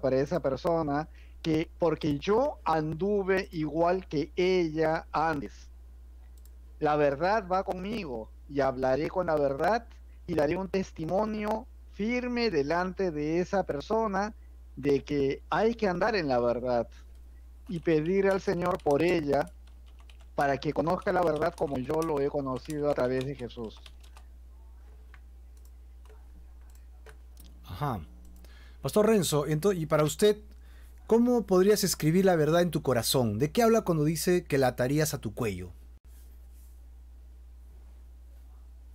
para esa persona, que porque yo anduve igual que ella antes. La verdad va conmigo y hablaré con la verdad y daré un testimonio firme delante de esa persona de que hay que andar en la verdad y pedir al Señor por ella para que conozca la verdad como yo lo he conocido a través de Jesús. Ajá. Pastor Renzo, y para usted, ¿cómo podrías escribir la verdad en tu corazón? ¿De qué habla cuando dice que la atarías a tu cuello?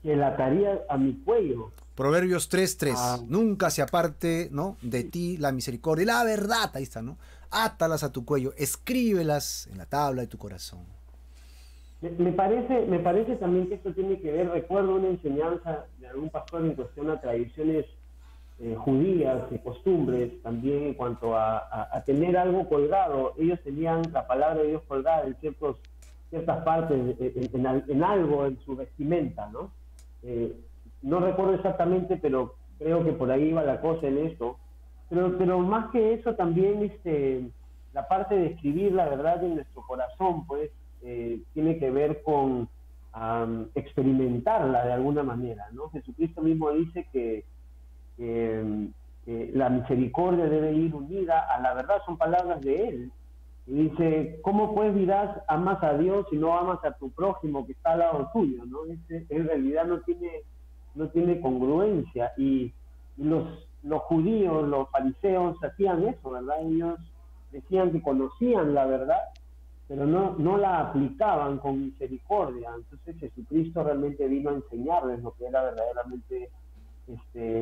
Que la ataría a mi cuello. Proverbios 3:3. Nunca se aparte, ¿no?, de ti la misericordia y la verdad. Ahí está, ¿no? Átalas a tu cuello, escríbelas en la tabla de tu corazón. Me parece también que esto tiene que ver, recuerdo una enseñanza de algún pastor en cuestión a tradiciones judías y costumbres, también en cuanto a tener algo colgado. Ellos tenían la palabra de Dios colgada en ciertas partes, en algo, en su vestimenta, ¿no? No recuerdo exactamente, pero creo que por ahí iba la cosa en esto. Pero más que eso también la parte de escribir la verdad en nuestro corazón, pues, tiene que ver con experimentarla de alguna manera, ¿no? Jesucristo mismo dice que la misericordia debe ir unida a la verdad, son palabras de él. Y dice, ¿cómo pues dirás amas a Dios si no amas a tu prójimo que está al lado tuyo? ¿No? En realidad no tiene congruencia. Y los judíos, los fariseos hacían eso, ¿verdad? Ellos decían que conocían la verdad, pero no la aplicaban con misericordia. Entonces Jesucristo realmente vino a enseñarles lo que era verdaderamente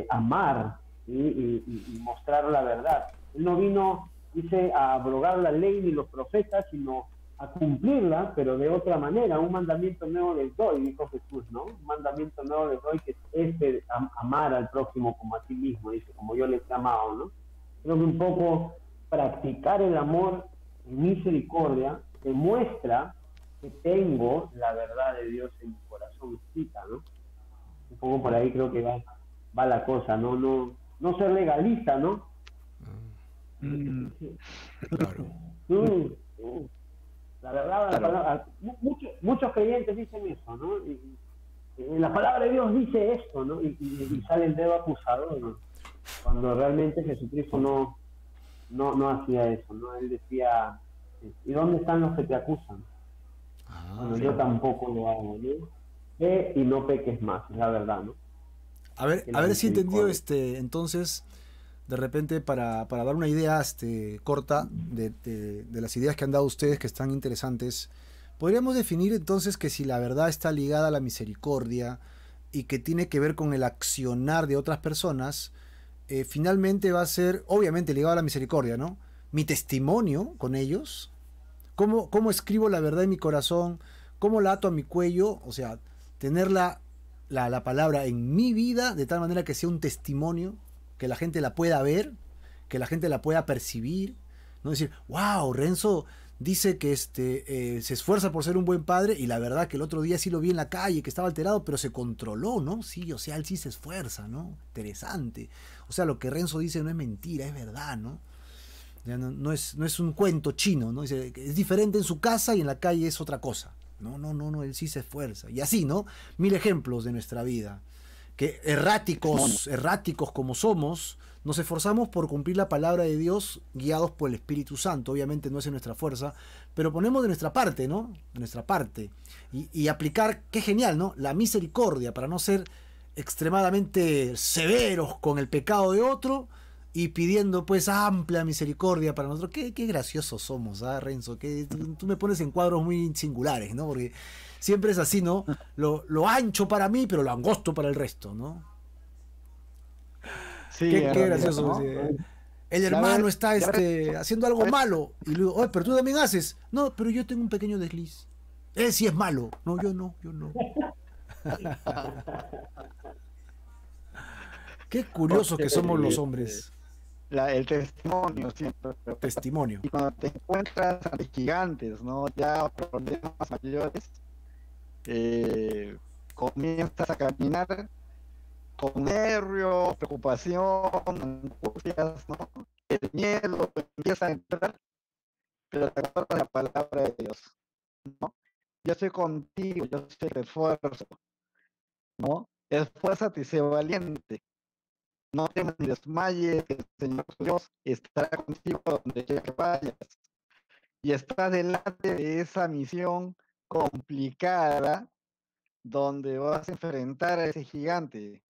amar, ¿sí? y mostrar la verdad. Él no vino, dice, a abrogar la ley ni los profetas, sino a cumplirla, pero de otra manera. Un mandamiento nuevo les doy, dijo Jesús, ¿no? Un mandamiento nuevo les doy, que es amar al prójimo como a ti mismo, dice, como yo les he amado, ¿no? Creo que un poco practicar el amor en misericordia demuestra que tengo la verdad de Dios en mi corazón escrita, ¿no? Un poco por ahí creo que va la cosa, no ser legalista, ¿no? Claro. La verdad, la palabra, muchos creyentes dicen eso, ¿no? Y la palabra de Dios dice esto, ¿no? Y sale el dedo acusador, ¿no? Cuando realmente Jesucristo no hacía eso, ¿no? Él decía, ¿y dónde están los que te acusan? Bueno, yo tampoco lo hago, ¿no? Ve y no peques más, es la verdad, ¿no? A ver si he entendido entonces, de repente, para dar una idea corta de las ideas que han dado ustedes, que están interesantes. Podríamos definir entonces que si la verdad está ligada a la misericordia y que tiene que ver con el accionar de otras personas, finalmente va a ser, obviamente, ligado a la misericordia, ¿no? Mi testimonio con ellos, cómo escribo la verdad en mi corazón, cómo la ato a mi cuello, o sea, tener la palabra en mi vida de tal manera que sea un testimonio, que la gente la pueda ver, que la gente la pueda percibir, ¿no? Decir, wow, Renzo dice que se esfuerza por ser un buen padre y la verdad que el otro día sí lo vi en la calle, que estaba alterado, pero se controló, ¿no? Sí, o sea, él sí se esfuerza, ¿no? Interesante. O sea, lo que Renzo dice no es mentira, es verdad, ¿no? Ya no es un cuento chino, ¿no? Dice, es diferente en su casa y en la calle es otra cosa. No, él sí se esfuerza. Y así, ¿no? 1000 ejemplos de nuestra vida. Que erráticos como somos, nos esforzamos por cumplir la palabra de Dios guiados por el Espíritu Santo. Obviamente no es en nuestra fuerza, pero ponemos de nuestra parte, ¿no? De nuestra parte. Y aplicar, qué genial, ¿no? La misericordia para no ser extremadamente severos con el pecado de otro y pidiendo pues amplia misericordia para nosotros. Qué graciosos somos, ¿ah, Renzo? Que tú me pones en cuadros muy singulares, ¿no? Porque siempre es así, ¿no? Lo ancho para mí, pero lo angosto para el resto, ¿no? Sí, Qué gracioso. ¿no? Sí. El hermano está haciendo algo malo. Y luego, oye, pero tú también haces. No, pero yo tengo un pequeño desliz. Él sí es malo. No, yo no. Qué curiosos que somos los hombres. El testimonio siempre. Testimonio. Y cuando te encuentras ante gigantes, ¿no? Ya problemas mayores, comienzas a caminar con nervios, preocupación, angustias, ¿no? El miedo empieza a entrar, pero te acuerdas de la palabra de Dios, ¿no? Yo estoy contigo, yo te refuerzo, ¿no? Esfuérzate y sé valiente. No temas ni desmayes, que el Señor tu Dios estará contigo donde quiera que vayas. Y estás delante de esa misión complicada donde vas a enfrentar a ese gigante.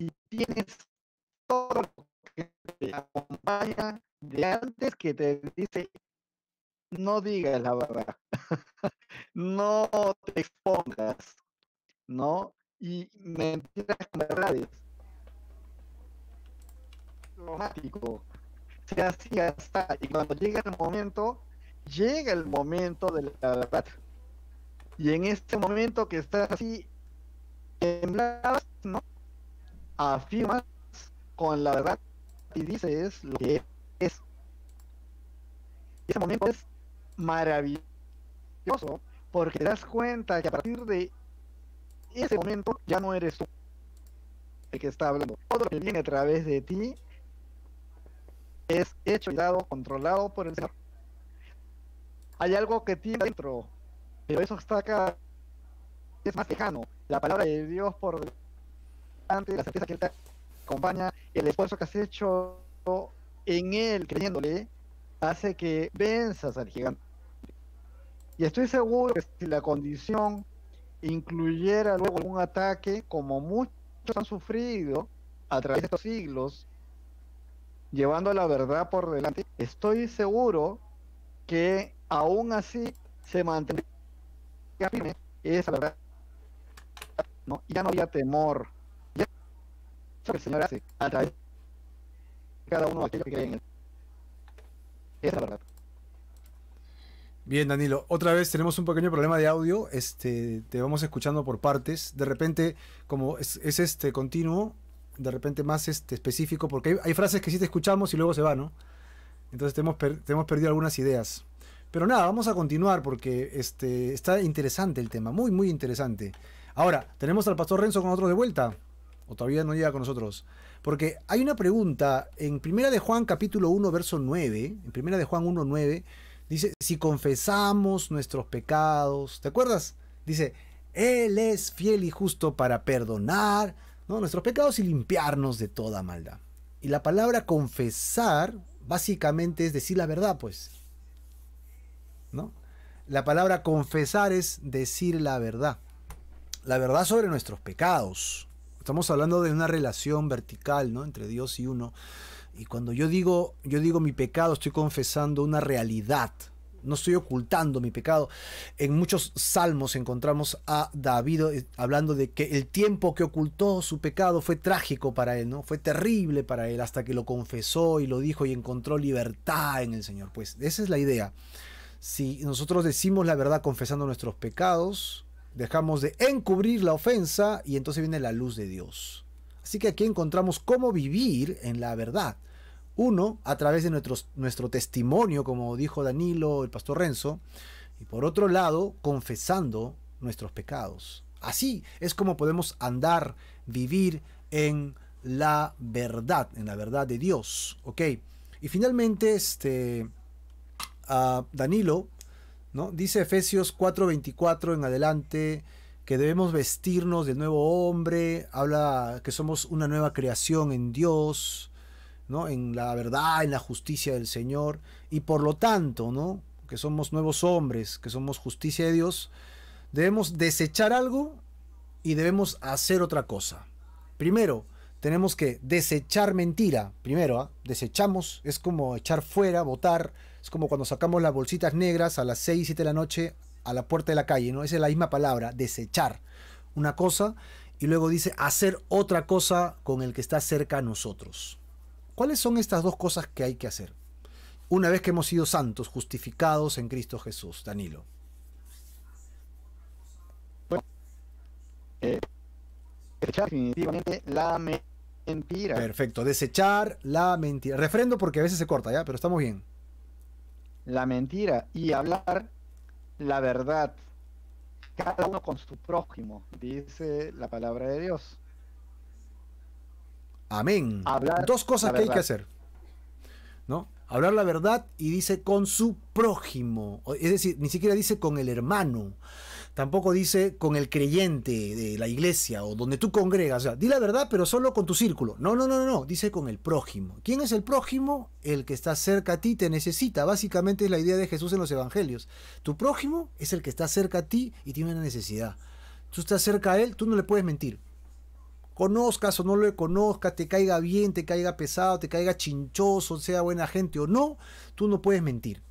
Y tienes todo lo que te acompaña de antes que te dice, no digas la verdad, no te expongas, ¿no? Y mentiras con verdades. Romántico. Se así hasta, y cuando llega el momento de la verdad. Y en este momento que estás así, temblas, ¿no? Afirmas con la verdad y dices lo que es. Ese momento es maravilloso porque te das cuenta que a partir de ese momento ya no eres tú el que está hablando. Todo lo que viene a través de ti es hecho y dado, controlado por el Señor. Hay algo que tiene dentro, pero eso está acá, es más lejano. La palabra de Dios por delante, la certeza que Él te acompaña, el esfuerzo que has hecho en Él, creyéndole, hace que venzas al gigante. Y estoy seguro que si la condición incluyera luego algún ataque, como muchos han sufrido a través de estos siglos, llevando la verdad por delante, estoy seguro que aún así se mantendría firme esa verdad, ¿no? Ya no había temor. Ya eso que el Señor hace a través de cada uno de aquellos que creen en Él. Esa es la verdad. Bien, Danilo, otra vez tenemos un pequeño problema de audio, te vamos escuchando por partes, de repente, como es continuo, de repente más específico, porque hay frases que sí te escuchamos y luego se va, ¿no? Entonces te hemos perdido algunas ideas. Pero nada, vamos a continuar porque está interesante el tema, muy, muy interesante. Ahora, ¿tenemos al pastor Renzo con nosotros de vuelta? ¿O todavía no llega con nosotros? Porque hay una pregunta en 1 de Juan capítulo 1, verso 9, en 1 de Juan 1, 9, dice, si confesamos nuestros pecados, ¿te acuerdas? Dice, Él es fiel y justo para perdonar, ¿no?, nuestros pecados y limpiarnos de toda maldad. Y la palabra confesar básicamente es decir la verdad, pues, ¿no? La palabra confesar es decir la verdad sobre nuestros pecados. Estamos hablando de una relación vertical, ¿no?, entre Dios y uno. Y cuando yo digo mi pecado, estoy confesando una realidad. No estoy ocultando mi pecado. En muchos salmos encontramos a David hablando de que el tiempo que ocultó su pecado fue trágico para él, ¿no? Fue terrible para él hasta que lo confesó y lo dijo y encontró libertad en el Señor. Pues esa es la idea. Si nosotros decimos la verdad confesando nuestros pecados, dejamos de encubrir la ofensa y entonces viene la luz de Dios. Así que aquí encontramos cómo vivir en la verdad. Uno, a través de nuestro testimonio, como dijo Danilo, el pastor Renzo, y por otro lado, confesando nuestros pecados. Así es como podemos andar, vivir en la verdad de Dios. ¿Ok? Y finalmente, Danilo, ¿no? Dice Efesios 4:24 en adelante que debemos vestirnos del nuevo hombre, habla que somos una nueva creación en Dios, ¿no? En la verdad, en la justicia del Señor, y por lo tanto, ¿no? Que somos nuevos hombres, que somos justicia de Dios, debemos desechar algo y debemos hacer otra cosa. Primero, tenemos que desechar mentira. Primero, desechamos, es como echar fuera, botar. Es como cuando sacamos las bolsitas negras a las 6, 7 de la noche a la puerta de la calle, ¿no? Esa es la misma palabra, desechar una cosa. Y luego dice hacer otra cosa con el que está cerca a nosotros. ¿Cuáles son estas dos cosas que hay que hacer? Una vez que hemos sido santos, justificados en Cristo Jesús, Danilo. Bueno, desechar definitivamente la mentira. Perfecto, desechar la mentira. Refrendo porque a veces se corta, ¿ya? Pero estamos bien. La mentira y hablar la verdad. Cada uno con su prójimo, dice la palabra de Dios. Amén. Hablar dos cosas la que hay que verdad. hacer, ¿no? Hablar la verdad y dice con su prójimo. Es decir, ni siquiera dice con el hermano. Tampoco dice con el creyente de la iglesia o donde tú congregas. O sea, di la verdad, pero solo con tu círculo. No, no, no, no, no. Dice con el prójimo. ¿Quién es el prójimo? El que está cerca a ti te necesita. Básicamente es la idea de Jesús en los evangelios. Tu prójimo es el que está cerca a ti y tiene una necesidad. Tú estás cerca a él, tú no le puedes mentir. Conozcas o no lo conozcas, te caiga bien, te caiga pesado, te caiga chinchoso, sea buena gente o no, tú no puedes mentir.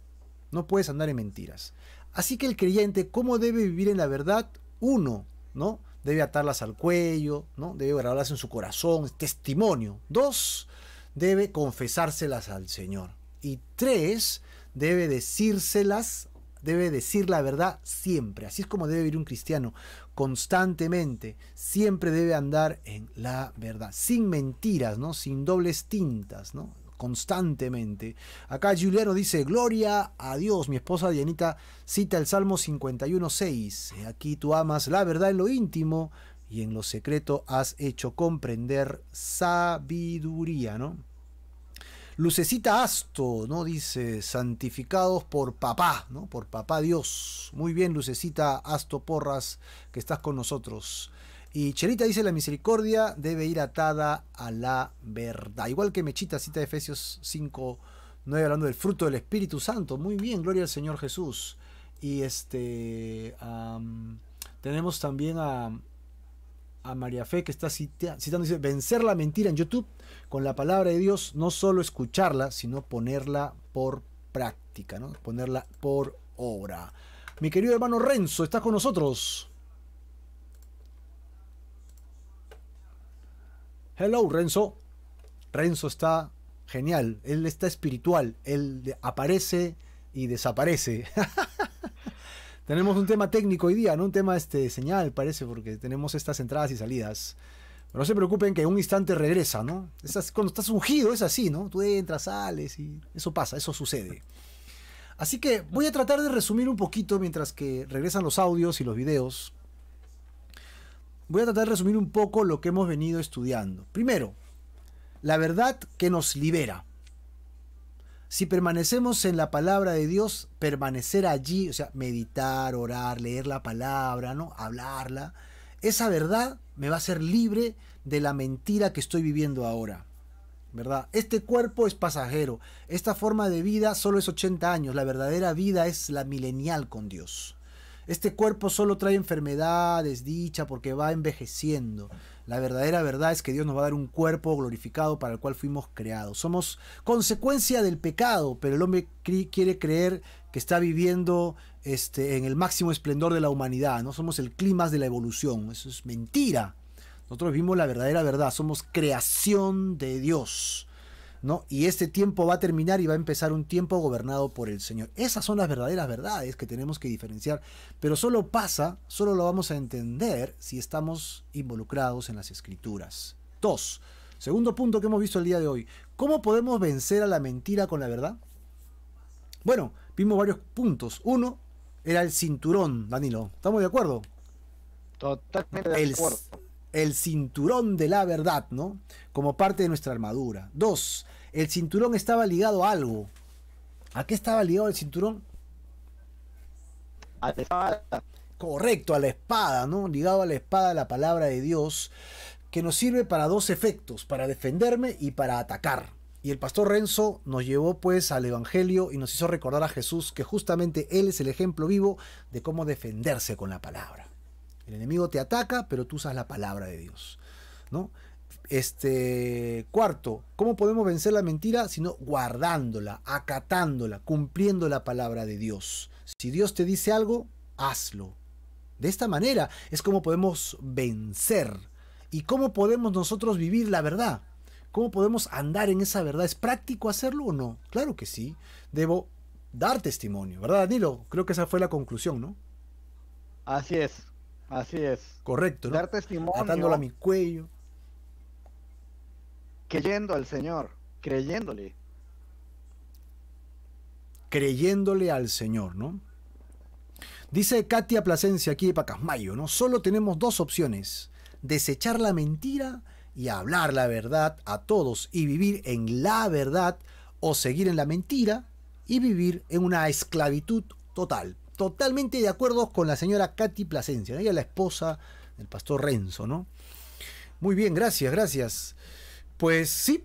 No puedes andar en mentiras. Así que el creyente, ¿cómo debe vivir en la verdad? Uno, ¿no? Debe atarlas al cuello, ¿no? Debe grabarlas en su corazón, testimonio. Dos, debe confesárselas al Señor. Y tres, debe decírselas, debe decir la verdad siempre. Así es como debe vivir un cristiano, constantemente. Siempre debe andar en la verdad, sin mentiras, ¿no? Sin dobles tintas, ¿no? Constantemente. Acá Juliano dice, gloria a Dios. Mi esposa Dianita cita el Salmo 51:6. Aquí tú amas la verdad en lo íntimo y en lo secreto has hecho comprender sabiduría, ¿no? Lucecita Asto, ¿no? Dice, santificados por papá, ¿no? Por papá Dios. Muy bien, Lucecita Asto Porras, que estás con nosotros. Y Chelita dice, la misericordia debe ir atada a la verdad. Igual que Mechita cita Efesios 5:9 hablando del fruto del Espíritu Santo. Muy bien, gloria al Señor Jesús. Y tenemos también a María Fe que está citando, dice, vencer la mentira en YouTube con la palabra de Dios, no solo escucharla, sino ponerla por práctica, ¿no? Ponerla por obra. Mi querido hermano Renzo, ¿estás con nosotros? Hello, Renzo. Renzo está genial, él está espiritual, él aparece y desaparece. Tenemos un tema técnico hoy día, no un tema de señal, parece, porque tenemos estas entradas y salidas. Pero no se preocupen que en un instante regresa, ¿no? Cuando estás ungido es así, ¿no? Tú entras, sales y eso pasa, eso sucede. Así que voy a tratar de resumir un poquito mientras que regresan los audios y los videos. Voy a tratar de resumir un poco lo que hemos venido estudiando. Primero, la verdad que nos libera. Si permanecemos en la palabra de Dios, permanecer allí, o sea, meditar, orar, leer la palabra, ¿no? Hablarla, esa verdad me va a hacer libre de la mentira que estoy viviendo ahora, ¿verdad? Este cuerpo es pasajero, esta forma de vida solo es 80 años, la verdadera vida es la milenial con Dios. Este cuerpo solo trae enfermedad, desdicha, porque va envejeciendo. La verdadera verdad es que Dios nos va a dar un cuerpo glorificado para el cual fuimos creados. Somos consecuencia del pecado, pero el hombre quiere creer que está viviendo en el máximo esplendor de la humanidad, ¿no? Somos el clímax de la evolución. Eso es mentira. Nosotros vivimos la verdadera verdad. Somos creación de Dios, ¿no? Y este tiempo va a terminar y va a empezar un tiempo gobernado por el Señor. Esas son las verdaderas verdades que tenemos que diferenciar, pero solo lo vamos a entender si estamos involucrados en las Escrituras. 2. Segundo punto que hemos visto el día de hoy. ¿Cómo podemos vencer a la mentira con la verdad? Bueno, vimos varios puntos. Uno era el cinturón, Danilo. ¿Estamos de acuerdo? Totalmente de acuerdo. El cinturón de la verdad, ¿no? Como parte de nuestra armadura. 2, el cinturón estaba ligado a algo. ¿A qué estaba ligado el cinturón? A la espada. Correcto, a la espada, ¿no? Ligado a la espada, la palabra de Dios, que nos sirve para dos efectos, para defenderme y para atacar. Y el pastor Renzo nos llevó pues al Evangelio y nos hizo recordar a Jesús que justamente Él es el ejemplo vivo de cómo defenderse con la palabra. El enemigo te ataca, pero tú usas la palabra de Dios, ¿no? Cuarto, ¿cómo podemos vencer la mentira? Sino guardándola, acatándola, cumpliendo la palabra de Dios. Si Dios te dice algo, hazlo. De esta manera es como podemos vencer. ¿Y cómo podemos nosotros vivir la verdad? ¿Cómo podemos andar en esa verdad? ¿Es práctico hacerlo o no? Claro que sí. Debo dar testimonio, ¿verdad, Danilo? Creo que esa fue la conclusión, ¿no? Así es, así es. Correcto, ¿no? Dar testimonio. Atándola a mi cuello. Creyendo al Señor, creyéndole. Creyéndole al Señor, ¿no? Dice Katia Plasencia aquí de Pacasmayo, ¿no? Solo tenemos dos opciones: desechar la mentira y hablar la verdad a todos y vivir en la verdad, o seguir en la mentira y vivir en una esclavitud total. Totalmente de acuerdo con la señora Katy Plasencia, ¿no? Ella es la esposa del pastor Renzo, ¿no? Muy bien, gracias, gracias. Pues sí,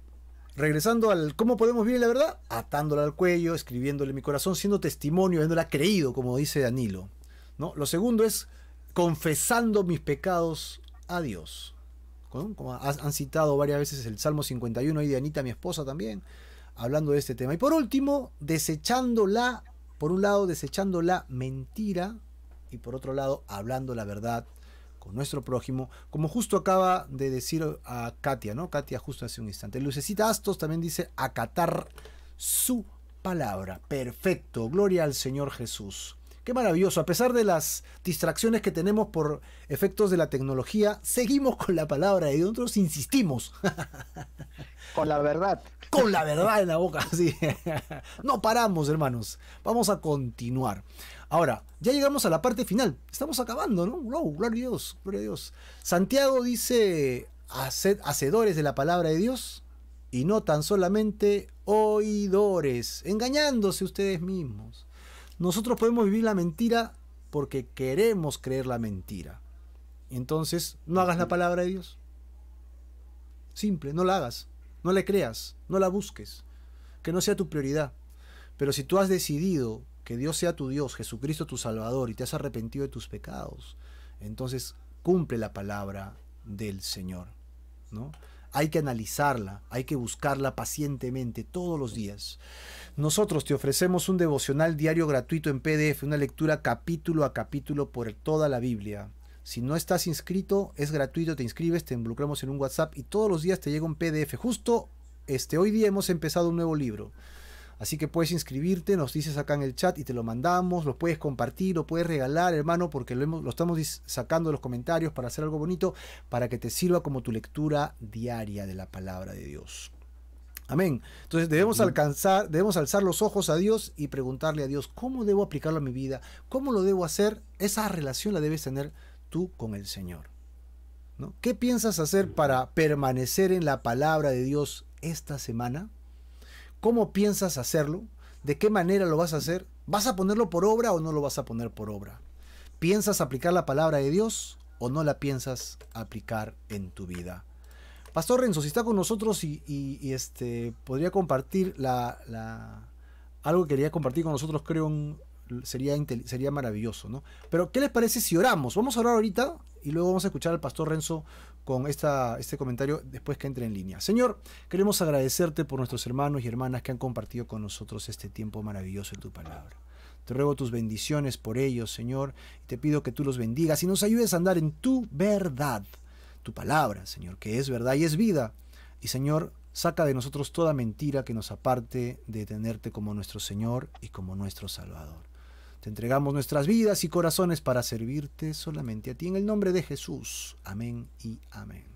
regresando al cómo podemos vivir en la verdad, atándola al cuello, escribiéndole en mi corazón, siendo testimonio, habiéndola creído, como dice Danilo, ¿no? Lo segundo es confesando mis pecados a Dios, ¿no? Como han citado varias veces el Salmo 51, ahí de Anita, mi esposa, también, hablando de este tema. Y por último, desechándola, por un lado, desechando la mentira, y por otro lado, hablando la verdad con nuestro prójimo, como justo acaba de decir a Katia, ¿no? Katia justo hace un instante. Lucecita Astos también dice acatar su palabra. Perfecto, gloria al Señor Jesús. Qué maravilloso, a pesar de las distracciones que tenemos por efectos de la tecnología, seguimos con la palabra de Dios, nosotros insistimos. Con la verdad. Con la verdad en la boca, sí. No paramos, hermanos. Vamos a continuar. Ahora, ya llegamos a la parte final. Estamos acabando, ¿no? Wow, gloria a Dios, gloria a Dios. Santiago dice, hacedores de la palabra de Dios y no tan solamente oidores, engañándose ustedes mismos. Nosotros podemos vivir la mentira porque queremos creer la mentira. Entonces, no hagas la palabra de Dios. Simple, no la hagas. No le creas, no la busques, que no sea tu prioridad. Pero si tú has decidido que Dios sea tu Dios, Jesucristo tu Salvador, y te has arrepentido de tus pecados, entonces cumple la palabra del Señor, ¿no? Hay que analizarla, hay que buscarla pacientemente todos los días. Nosotros te ofrecemos un devocional diario gratuito en PDF, una lectura capítulo a capítulo por toda la Biblia. Si no estás inscrito, es gratuito, te inscribes, te involucramos en un WhatsApp y todos los días te llega un PDF. Justo hoy día hemos empezado un nuevo libro. Así que puedes inscribirte, nos dices acá en el chat y te lo mandamos, lo puedes compartir, lo puedes regalar, hermano, porque lo estamos sacando de los comentarios para hacer algo bonito, para que te sirva como tu lectura diaria de la palabra de Dios. Amén. Entonces debemos alzar los ojos a Dios y preguntarle a Dios, ¿cómo debo aplicarlo a mi vida? ¿Cómo lo debo hacer? Esa relación la debes tener tú con el Señor, ¿no? ¿Qué piensas hacer para permanecer en la palabra de Dios esta semana? ¿Cómo piensas hacerlo? ¿De qué manera lo vas a hacer? ¿Vas a ponerlo por obra o no lo vas a poner por obra? ¿Piensas aplicar la palabra de Dios o no la piensas aplicar en tu vida? Pastor Renzo, si está con nosotros y podría compartir algo que quería compartir con nosotros, creo sería maravilloso, ¿no? Pero ¿qué les parece si oramos? Vamos a orar ahorita y luego vamos a escuchar al pastor Renzo con este comentario después que entre en línea. Señor, queremos agradecerte por nuestros hermanos y hermanas que han compartido con nosotros este tiempo maravilloso en tu palabra. Te ruego tus bendiciones por ellos, Señor, y te pido que tú los bendigas y nos ayudes a andar en tu verdad, tu palabra, Señor, que es verdad y es vida. Y, Señor, saca de nosotros toda mentira que nos aparte de tenerte como nuestro Señor y como nuestro Salvador. Te entregamos nuestras vidas y corazones para servirte solamente a ti, en el nombre de Jesús. Amén y amén.